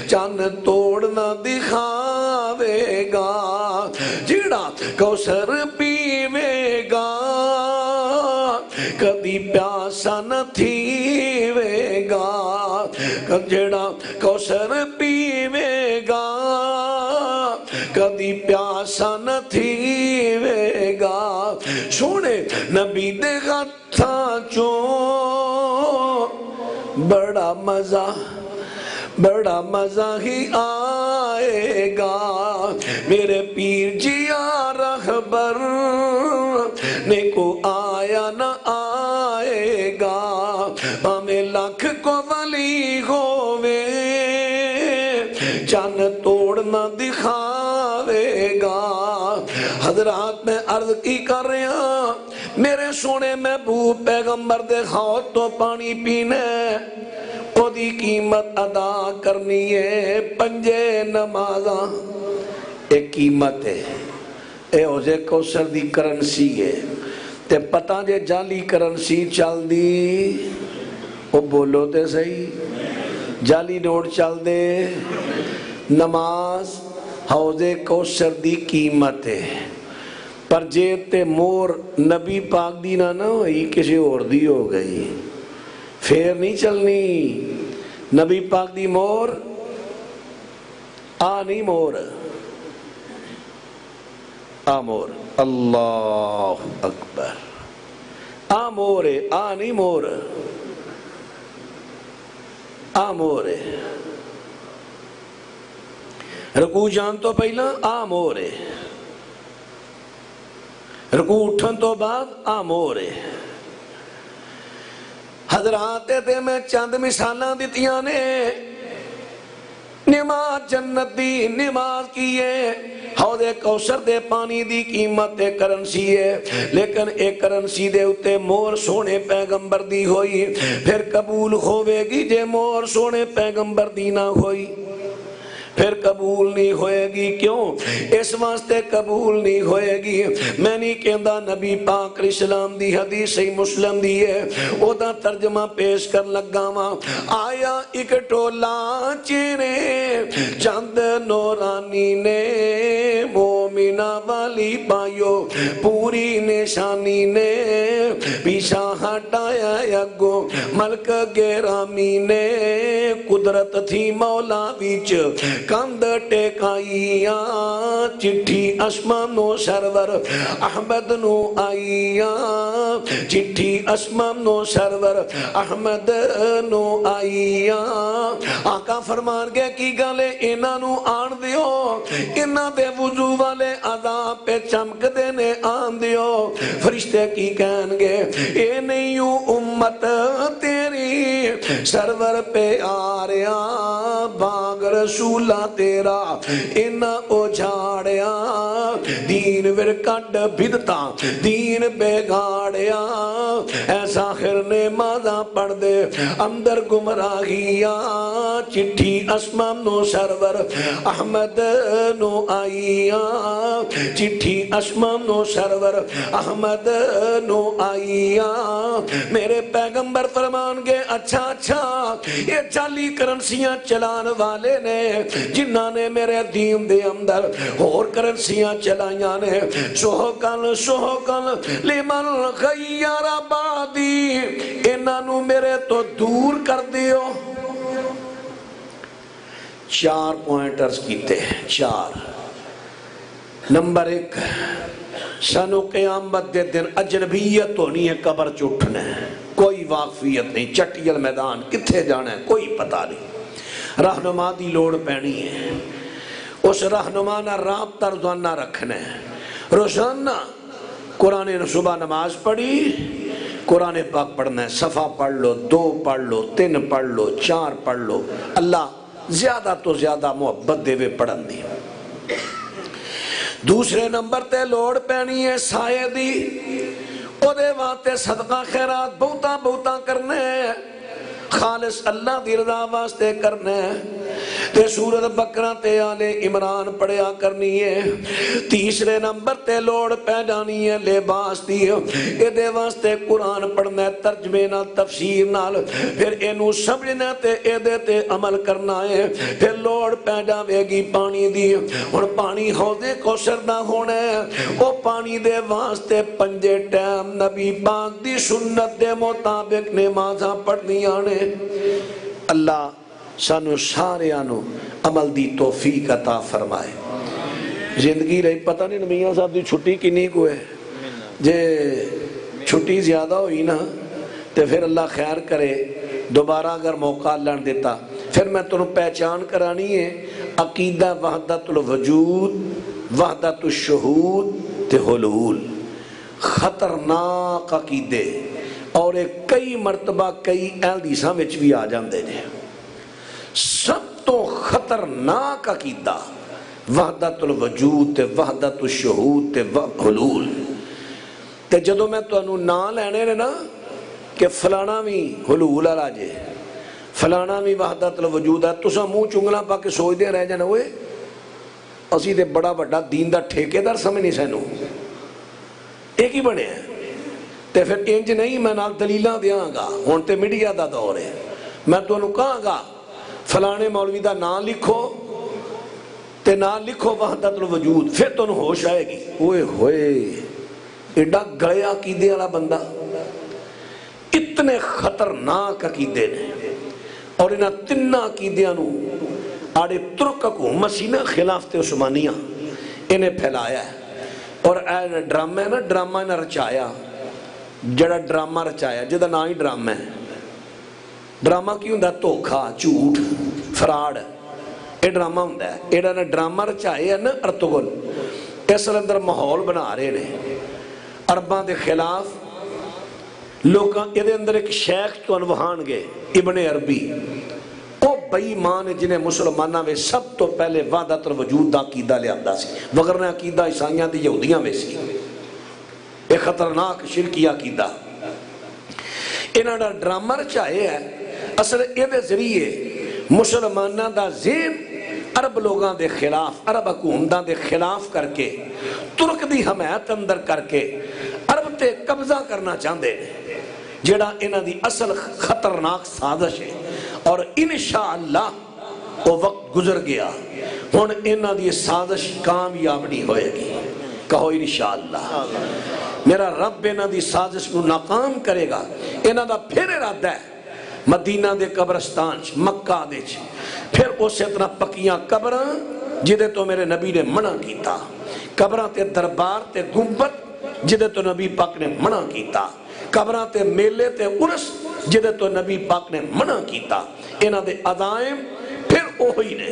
چند توڑنا دکھاوے گا، جیڑا کوثر پیوے گا کبھی پیاسا نہ تھیوے گا، جیڑا کوثر پیوے گا کبھی پیاسا نہ تھیوے گا۔ سونے نبی دے ہتھاں چوں بڑا مزہ ہی آئے گا، میرے پیر جیا رہبر نے کو آیا نہ آئے گا، ہمیں لاکھ کو ولی ہووے چند توڑنا دکھاوے گا۔ حضرات میں عرض کی کر رہے ہیں، میرے سونے محبوب پیغمبر دے حوض تو پانی پینے او دی قیمت ادا کرنی ہے، پنجے نمازاں ایک قیمت ہے، اے حوض کوثر دی کرنسی ہے، تے پتہ جے جعلی کرنسی چل دی او بولو تے صحیح، جعلی نوٹ چل دے، نماز حوض کوثر دی قیمت ہے، پر جے تے مور نبی پاک دی نہ ہوئی کسی اور دی ہو گئی پھر نہیں چلنی، نبی پاک دی مور آ نہیں مور آ مور، اللہ اکبر، آ مور ہے، آ نہیں مور، آ مور ہے، رکوع جان تو پہلا آ مور ہے، رکوع اٹھن تو بعد آ مور ہے۔ حضرات تے میں چند مثالاں دتیاں نے، نماز جنت دی نماز کیے، حوض کوثر دے پانی دی قیمت کرنسی ہے، لیکن ایک کرنسی دے اتے مور سونے پیغمبر دی ہوئی، پھر قبول ہوئے گی جے مور سونے پیغمبر دی نہ ہوئی، پھر قبول نہیں ہوئے گی۔ کیوں؟ اس واسطے قبول نہیں ہوئے گی، میں نہیں کہندا نبی پاک علیہ السلام دی حدیث صحیح مسلم دی ہے، او دا ترجمہ پیش کر لگا ماں، آیا ایک ٹولا چیرے چند نورانی نے مومنہ والا والی پایو پوری نشانی نے پیچھا ہٹایا اگوں ملک گرامی نے قدرت تھی مولا ویچ کند ٹیکائیاں چٹھی اسمانو سرور احمد نو آئیاں چٹھی اسمانو سرور احمد نو آئیاں آقا فرمان گئے کی گالے انہاں نو آن دیو انہاں دے وضو والے عذاب پہ چمک دینے آن دیو فرشتے کی کہن گے اے نیو امت تیری سرور پہ آریا باغ رسولہ تیرا انہاں اجھاڑیا دین ورکڈ بدتا دین بگاڑیا ایسا آخر نے ماذا پڑھ دے اندر گمراہیاں چٹھی اسمام نو سرور احمد نو آئیاں چٹھی اسمام نو سرور احمد نو آئیاں میرے پیغمبر فرمان گے اچھا اچھا یہ 40 کرنسیاں چلان والے نے جنہاں نے میرے دین دے اندر اور کرنسیاں چلائیاں نے سوہکن لمن غیر آبادی انہاں نو میرے تو دور کر دیو 4 پوائنٹرز کیتے ہیں 4 نمبر 1 سانو قیامت دے دن اجنبیت ہونی ہے قبر چٹھنے کوئی واقفیت نہیں چٹیل میدان کتھے جانا ہے کوئی پتہ نہیں رہنما دی لوڑ پینی ہے اس رہنما نہ رابطہ روزانہ رکھنا ہے روزانہ قرآن صبح نماز پڑھی قرآن پاک پڑھنا ہے صفحہ پڑھ لو 2 پڑھ لو 3 پڑھ لو 4 پڑھ لو اللہ زیادہ تو زیادہ محبت دے وے پڑھن دی دوسرے نمبر تے لوڑ پینی ہے سائے دی او دے واسطے صدقہ خیرات بہتا بہتا کرنے خالص اللہ دی رضا واسطے کرنے تے سورت بقرہ تے آل عمران پڑھیا کرنی ہے تیسرے نمبر تے لوڑ پیدانی ہے لباس دی اے دے واسطے قرآن پڑھنا ہے ترجمے نال تفسیر نال پھر اینو سمجھنا تے اے دے تے عمل کرنا ہے پھر لوڑ پیداوے گی پانی دی اور پانی حوضے کوثر دا ہونا ہے او پانی دے واسطے 5 ٹائم نبی پاک دی سنت دے مطابق نمازاں پڑھنی آنے اللہ سانو سارے آنو عمل دی توفیق عطا فرمائے زندگی رہی پتہ نہیں میاں صاحب دی چھٹی کنی کو ہے جے چھٹی زیادہ ہوئی نا تو پھر اللہ خیر کرے دوبارہ اگر موقع لڑ دیتا پھر میں تنہوں پہچان کرانی ہے عقیدہ وحدت الوجود وحدت الشہود تے حلول خطرناک عقیدے اور کئی مرتبہ کئی احادیثاں وچ بھی آ جاندے نے سب تو خطرناک عقیدہ وحدت الوجود تے وحدت الشہود تے حلول تے جدو میں تو انہوں نا لینے نے نا کہ فلانا بھی حلول آ جے فلانا بھی وحدت الوجود ہے تسا منہ چنگلا پا کے سوچ دے رہ جانا ہوئے اسی تے بڑا بڑا دین دا ٹھیکے دار سمجھ نہیں سینو ایک ہی بنے ہیں تے پھر انج نہیں میں نال دلیلاں دیاں گا ہون تے میڈیا دا دور ہے میں تو انہوں کہاں گا فلانے مولوی دا نام لکھو تے نام لکھو وحدت الوجود پھر تو انہوں ہوش آئے گی ہوئے ایڈا گڑیا عقیدے والا بندہ اتنے خطرناک عقیدے نے اور انہاں تنہ عقیدیاں نو آڑے ترک حکومت سی نا خلافت عثمانیہ انہیں پھیلایا ہے اور اے ڈرامہ ہے نا ڈرامہ انہیں رچایا جڑا ڈرامہ رچایا جدہ نا ہی ڈرامہ ہے ڈرامہ کی ہوندہ دھوکھا جھوٹ فراڈ یہ ڈرامہ ہوندہ ہے ایڈا نے ڈرامہ رچایا نا ارطغرل اس اندر ماحول بنا رہے نے عرباں دے خلاف لوگاں یہ اندر ایک شیخ تو انوہان گے ابن عربی او بے ایمان ہے جنہیں مسلمانہ میں سب تو پہلے وحدت الوجود دا عقیدہ لے آندہ سی وگرنہ عقیدہ عیسائیاں دی یہودیاں میں سی ایک خطرناک شرکی عقیدہ انہاں دا ڈرامہ رچائے ہے اصل یہ ذریعے مسلمانہ دا ذہن عرب لوگاں دے خلاف عرب حکومتاں دے خلاف کر کے ترک دی حمایت اندر کر کے عرب تے قبضہ کرنا چاہتے ہیں جڑا انہاں دی اصل خطرناک سازش ہے اور انشاءاللہ وہ وقت گزر گیا ہن انہاں دی سازش کامیاب نہیں ہوئے گی کہو انشاءاللہ میرا رب انہاں دی سازش نو ناکام کرے گا. انہاں دا پھر ارادہ ہے مدینہ دے قبرستان مکہ دے پھر اسی طرح پکیاں قبراں جدے تو میرے نبی نے منع کیتا, قبراں تے دربار تے گنبد جدے تو نبی پاک نے منع کیتا, قبراں تے میلے تے عرس جدے تو نبی پاک نے منع کیتا. انہاں دے عزائم پھر اوہی نے.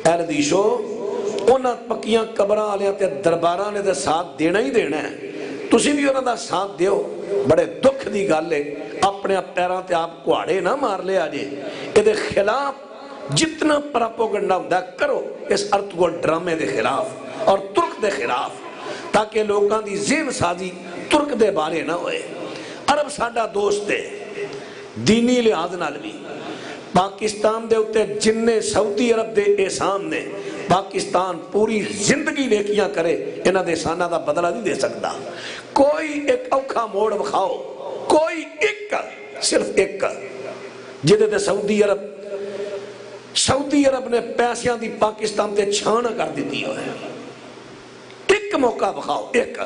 اہل حدیثو انہاں پکیاں قبراں والیاں تے درباراں نے تے ساتھ دینا ہی دینا ہے. تسی بھی انہاں دا ساتھ دیو. بڑے دکھ دی گل ہے اپنے پیراں تے آپ کہاڑے نہ مار لے آجے. اے دے خلاف جتنا پراپوگنڈا ہوتا کرو اس ارتگول ڈرامے دے خلاف اور ترک دے خلاف, تاکہ لوگاں دی ذہن سازی ترک دے بارے نہ ہوئے. عرب ساڈا دوست ہے دینی لحاظ نال بھی. پاکستان دے اتے جننے سعودی عرب دے احسان نے پاکستان پوری زندگی نیکیاں کرے انہاں دے احساناں دا بدلہ نہیں دے سکتا. کوئی ایک اوکھا موڑ بکھاؤ, کوئی ایک صرف ایک جدے تے سعودی عرب نے پیسیاں دی پاکستان تے چھانا کر دیتی ہوئے. ایک موقع بکھاؤ ایک.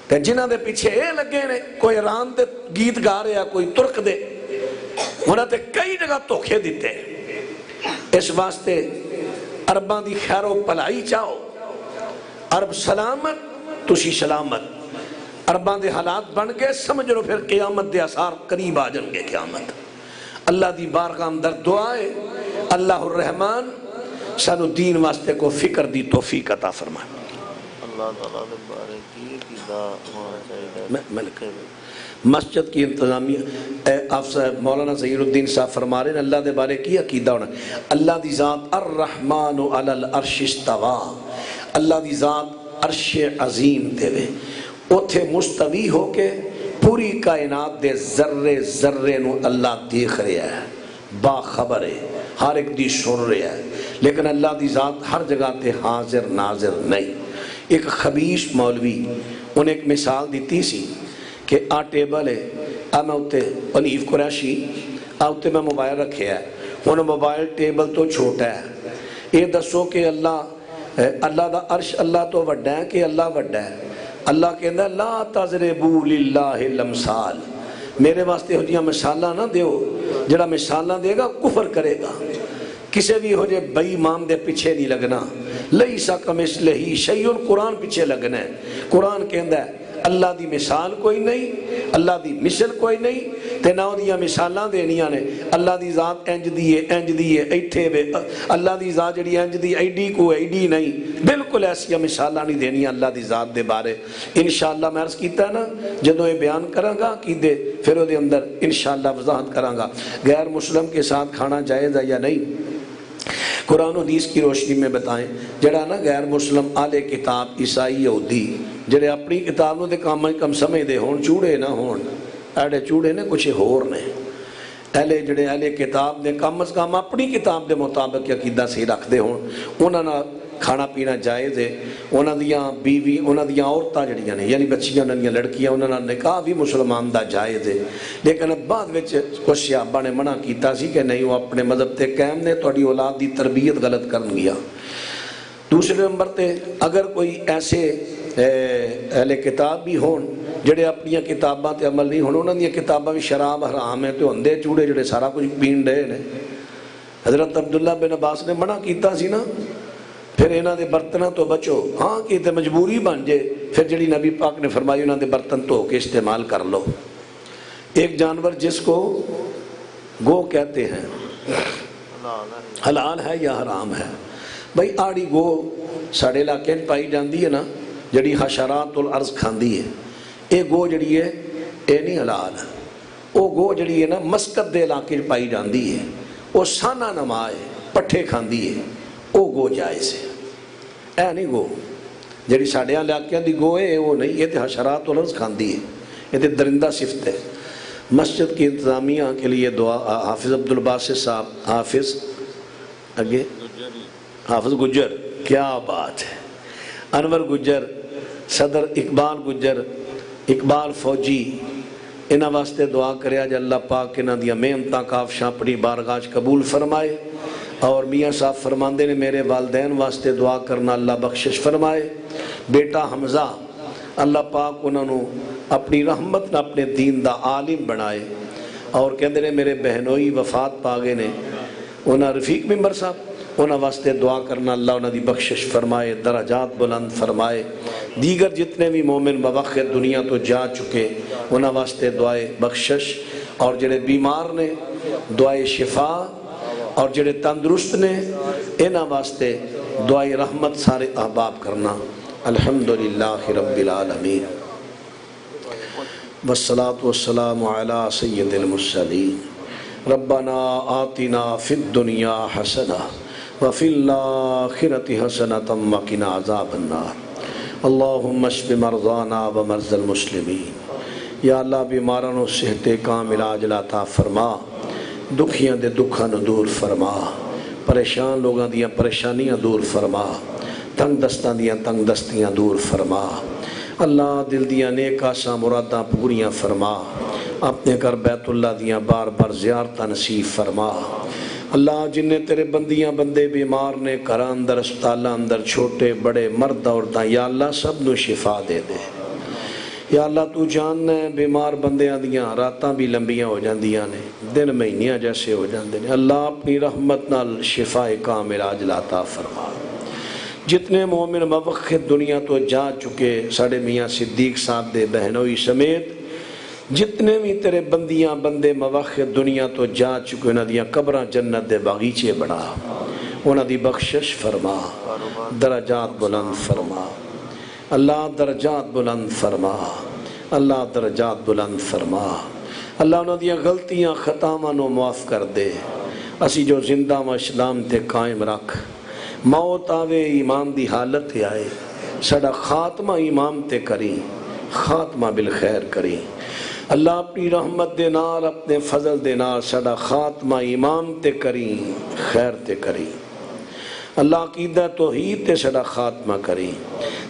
تے جنہاں دے پیچھے اے لگے نے کوئی ایران دے گیت گا رہے ہیں کوئی ترک دے, انہاں تے کئی جگہ دھوکے دیتے. اس واسطے عرباں دی خیر و بھلائی چاہو, عرب سلامت تسی سلامت. عرباں دے حالات بن گئے سمجھ لو پھر قیامت دے آثار قریب آ جان گے. قیامت اللہ دی بارگاہ اندر دعا ہے اللہ الرحمن سانو دین واسطے کو فکر دی توفیق عطا فرمائے. اللہ تعالیٰ دے بارے کی عقیدہ ہونا چاہیے. مسجد کی انتظامیہ آپ صاحب مولانا ظہیر الدین صاحب فرما رہے ہیں اللہ دے بارے کی عقیدہ ہونا. اللہ دی ذات الرحمن علی العرش استوا, اللہ دی ذات عرش عظیم دے وے اتھے مستوی ہو کے پوری کائنات دے ذرے ذرے نو اللہ دیکھ رہا ہے, باخبر ہے, ہر ایک دی سن رہا ہے. لیکن اللہ دی ذات ہر جگہ تے حاضر ناظر نہیں. ایک خبیث مولوی انہیں ایک مثال دیتی سی کہ آ ٹیبل ہے آ میں اتے پنیف قریشی آ اتے میں موبائل رکھے ہے, انہیں موبائل ٹیبل تو چھوٹا ہے. یہ دسو کہ اللہ دا عرش اللہ تو وڈا ہے کہ اللہ وڈا ہے. اللہ کہندہ لا تضربوا للہ الامثال, میرے واسطے ہو جیاں مثالاں نہ دیو, جڑا مثالاں دے گا کفر کرے گا. کسے بھی ہو جائے بے ایمان دے پیچھے نہیں لگنا. لیسا کمثلہ شیء قرآن پیچھے لگنا ہے. قرآن کہندہ ہے اللہ دی مثال کوئی نہیں, اللہ دی مثل کوئی نہیں, تے نہ دیاں مثالاں دینیاں نے. اللہ دی ذات انج دیئے ایتھے وے, اللہ دی ذات جڑی انج دی ایڈی کو ایڈی نہیں, بالکل ایسیا مثالاں نہیں دینیاں اللہ دی ذات دے بارے. انشاءاللہ میں عرض کیتا ہے نا جدوں یہ بیان کروں گا عقیدے پھر وہ دے اندر انشاءاللہ وضاحت کراں گا. غیر مسلم کے ساتھ کھانا جائز ہے یا نہیں, قرآن و حدیث کی روشنی میں بتائیں. جڑا نا غیر مسلم اہل کتاب عیسائی یہودی جڑے اپنی کتاب نو دے کم سمجھ دے ہون, چوڑے نہ ہون, ایڈے چوڑے نے کچھ ہور نے. جڑے اہل کتاب نے کم از کم اپنی کتاب دے مطابق عقیدہ صحیح رکھ دے ہون, انہاں نال کھانا پینا جائز ہے. انہاں دیاں بیوی انہاں دیاں عورتاں جڑیاں نے یعنی بچیاں انہاں دیاں لڑکیاں انہاں نال نکاح بھی مسلمان دا جائز ہے. لیکن بعد وچ کچھ صحابہ نے منع کیتا سی کہ نہیں وہ اپنے مذہب تے قائم نے, تہاڈی اولاد دی تربیت غلط کرن گیا. دوسرے نمبر تے اگر کوئی ایسے اہل کتاب بھی ہون جڑے اپنی کتاباں تے عمل نہیں ہون, انہاں دی کتاباں بھی شراب حرام ہے, تے ہوندے چوڑے جڑے سارا کچھ پین ڈے نے. حضرت عبداللہ بن عباس نے منع کیتا سی نا, پھر انہاں دے برتناں تو بچو. ہاں کہ تے مجبوری بن جے پھر جڑی نبی پاک نے فرمائی انہاں دے برتن دھو کے استعمال کر لو. ایک جانور جس کو گو کہتے ہیں حلال ہے یا حرام ہے. بھائی آڑی گو ساڑے علاقے پائی جاندی ہے نا جڑی حشرات الارض کھاندی ہے, اے گو جڑی ہے اے نہیں حلال. او گو جڑی ہے نا مسکت دے علاقے پائی جاندی ہے, او سانہ نما ہے, پٹھے کھاندی ہے, او گو جائز ہے. اے نہیں گو جڑی ساڑے علاقے دی گو ہے وہ نہیں, یہ تے حشرات الارض کھاندی ہے, یہ تے درندہ صفت ہے. مسجد کی انتظامیہ کے لیے دعا. حافظ عبدالباسط صاحب, حافظ اگے حافظ گجر, کیا بات ہے, انور گجر, صدر اقبال گجر, اقبال فوجی, انہاں واسطے دعا کریا جے اللہ پاک انہاں دیاں محنتاں کافشاں اپنی بارگاہ قبول فرمائے. اور میاں صاحب فرماندے نے میرے والدین واسطے دعا کرنا اللہ بخشش فرمائے. بیٹا حمزہ اللہ پاک انہوں نے اپنی رحمت نہ اپنے دین دا عالم بنائے. اور کہندے نے میرے بہنوئی وفات پا گئے نے انہاں رفیق ممبر صاحب انہاں واسطے دعا کرنا اللہ انہاں دی بخشش فرمائے, درجات بلند فرمائے. دیگر جتنے بھی مومن موخر دنیا تو جا چکے انہاں واسطے دعائے بخشش, اور جڑے بیمار نے دعائے شفا, اور جڑے تندرست نے انہاں واسطے دعائے رحمت سارے احباب کرنا. الحمدللہ رب العالمین والصلاة والسلام علی سید المرسلین. ربنا آتنا فی الدنیا حسنہ وفی الآخرۃ حسنۃ وقنا عذاب النار. اللہم اشف مرضانا ومرضى المسلمین. یا اللہ بیماروں نو صحت کامل عاجلہ عطا فرما, دکھیاں دے دکھاں نو دور فرما, پریشان لوگاں دیاں پریشانیاں دور فرما, تنگ دستاں دیاں تنگ دستیاں دور فرما. اللہ دل دیاں نیک آساں مراداں پوریاں فرما, اپنے گھر بیت اللہ دیاں بار بار زیارتاں نصیب فرما. اللہ جنہیں تیرے بندیاں بندے بیمار نے گھراں اندر اسپتالاں اندر چھوٹے بڑے مرد عورتاں, یا اللہ سب نو شفا دے دے. یا اللہ تو جاننا ہے بیمار بندیاں دیاں راتاں بھی لمبیاں ہو جاندیاں نے, دن مہینیاں جیسے ہو جاندے نے. اللہ اپنی رحمت نال شفا کامل عاجلہ عطا فرما. جتنے مومن موخر دنیا تو جا چکے ساڑھے میاں صدیق صاحب دے بہنوئی سمیت جتنے بھی تیرے بندیاں بندے موخر دنیا تو جا چکے انہاں دیاں قبراں جنت دے باغیچے بڑھا, انہاں دی بخشش فرما, درجات بلند فرما. اللہ درجات بلند فرما, اللہ درجات بلند فرما. اللہ انہاں دیاں غلطیاں خطاواں نو معاف کر دے. اسی جو زندہ و اسلام تے قائم رکھ, موت آوے ایمان دی حالت آئے, ساڑا خاتمہ ایمان تے کری, خاتمہ بالخیر کری. اللہ اپنی رحمت دے نال اپنے فضل دے نال ساڑا خاتمہ ایمان تے کری, خیر تے کری. اللہ عقیدہ توحید تے ساڑا خاتمہ کری.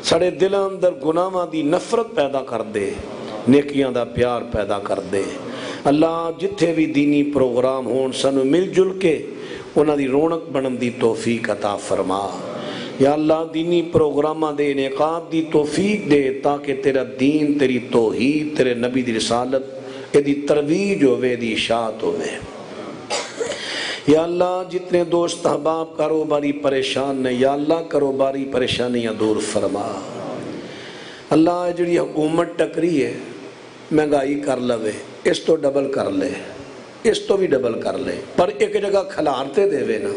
ساڑے دل اندر گناہاں دی نفرت پیدا کر دے, نیکیاں دا پیار پیدا کر دے. اللہ جتھے بھی دینی پروگرام ہون سانو مل جل کے انہاں دی رونق بنن دی توفیق عطا فرما. یا اللہ دینی پروگرامہ دے انعقاد دی توفیق دے تاکہ تیرا دین تیری توحید تیرے نبی دی رسالت دی ترویج ہوئے دی اشاعت ہوئے. یا اللہ جتنے دوست احباب کاروباری پریشان نے یا اللہ کاروباری پریشانیاں دور فرما. اللہ جڑی حکومت ٹکری ہے مہنگائی کر لوے, اس تو ڈبل کر لے, اس تو بھی ڈبل کر لے, پر ایک جگہ کھلارتے دے وے نا,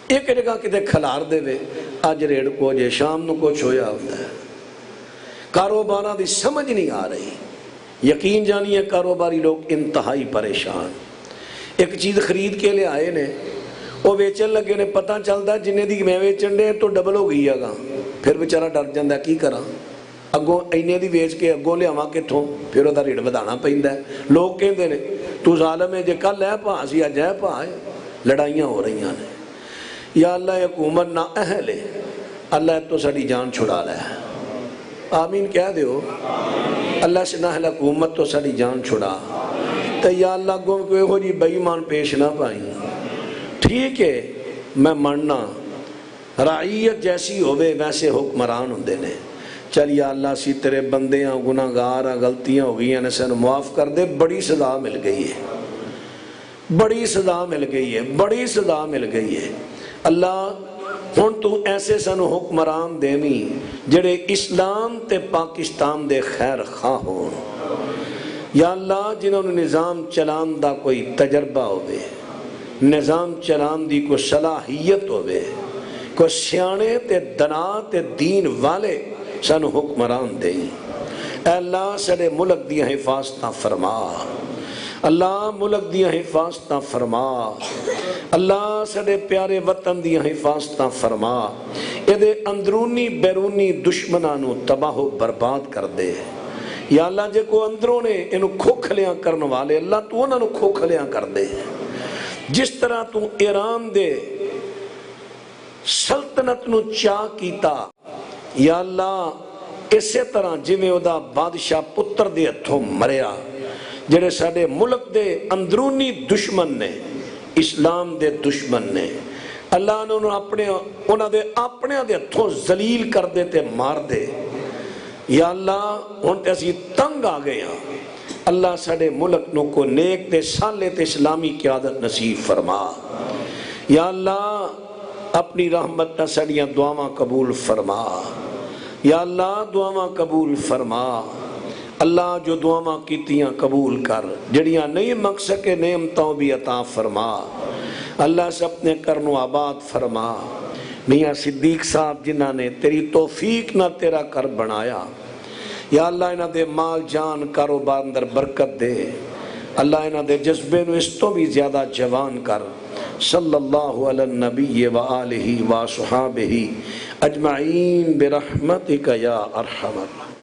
ایک جگہ کتے کھلار دے وے. آج ریڑ کو جے شام نو کچھ ہویا ہوتا ہے, کاروباراں دی سمجھ نہیں آ رہی. یقین جانیے کاروباری لوگ انتہائی پریشان. ایک چیز خرید کے لے آئے نے, وہ ویچن لگے نے, پتہ چلتا جنہیں دی میں ویچن دے تو ڈبل ہو گئی ہے گا. پھر بیچارہ ڈر جاندہ کی کرا, اگوں اینے دی ویچ کے اگوں لے آواں کتھوں, پھر وہ دا ریڑ بدانا پہندہ ہے. لوگ کہندے نے تو ظالم ہے جے کل ہے پاں سی اج ہے پاں ہے, لڑائیاں ہو رہی ہیں. یا اللہ حکومت نہ اہل ہے, اللہ تو ساڑی جان چھڑا لے. آمین کہہ دیو, اللہ سے نہ اہل حکومت تو ساڑی جان چھڑا. تو یا اللہ گم کوئی ہو جی بے ایمان پیش نہ پائیں. ٹھیک ہے میں مننا رعیت جیسی ہوئے ویسے حکمران ہوندے نے. چل یا اللہ سی تیرے بندیاں گناہگاراں غلطیاں ہو گئی ہیں سن معاف کر دے. بڑی سزا مل گئی ہے, بڑی سزا مل گئی ہے, بڑی سزا مل گئی ہے. اللہ ہن تو ایسے سن حکمران دیویں جڑے اسلام تے پاکستان دے خیر خواہ ہون. یا اللہ جنہوں نے نظام چلان دا کوئی تجربہ ہوئے, نظام چلان دی کوئی صلاحیت ہوئے, کوئی سیانے تے دنا تے دین والے سانو حکمران دیں. اے اللہ سڑے ملک دیا حفاظتاں فرما, اللہ ملک دیا حفاظتاں فرما, اللہ سڑے پیارے وطن دیا حفاظتاں فرما. یہ اندرونی بیرونی دشمنانو تباہ و برباد کر دے. یا اللہ جے کو اندروں نے انہوں کھوکھلیاں کرنے والے اللہ تو انہوں کھوکھلیاں کر دے. جس طرح تو ایران دے سلطنت نو چاہ کیتا, یا اللہ اسی طرح جویں او دا بادشاہ پتر دے ہتھوں مریا, جڑے ساڈے ملک دے اندرونی دشمن نے اسلام دے دشمن نے، اللہ نے انہوں دے اپنے دے ہتھوں ذلیل کر دے تے مار دے۔ یا اللہ ہن تے اسی تنگ آ گئے ہاں، اللہ ساڈے ملک نو کو نیک تے صالح تے اسلامی قیادت نصیب فرما۔ یا اللہ اپنی رحمت نہ ساڈیاں دعاواں قبول فرما۔ یا اللہ دعاواں قبول فرما۔ اللہ جو دعاواں کیتیاں قبول کر، جڑیاں نہیں منگ سکے نعمتوں بھی عطا فرما۔ اللہ سے اپنے کرنو آباد فرما۔ میاں صدیق صاحب جنہاں نے تیری توفیق نہ تیرا کر بنایا، یا اللہ انہاں دے مال جان کاروبار اندر برکت دے، اللہ انہاں دے جذبے نو اس تو بھی زیادہ جوان کر۔ صلی اللہ علی النبی وآلہ وصحابہ اجمعین برحمتک یا ارحم الراحمین۔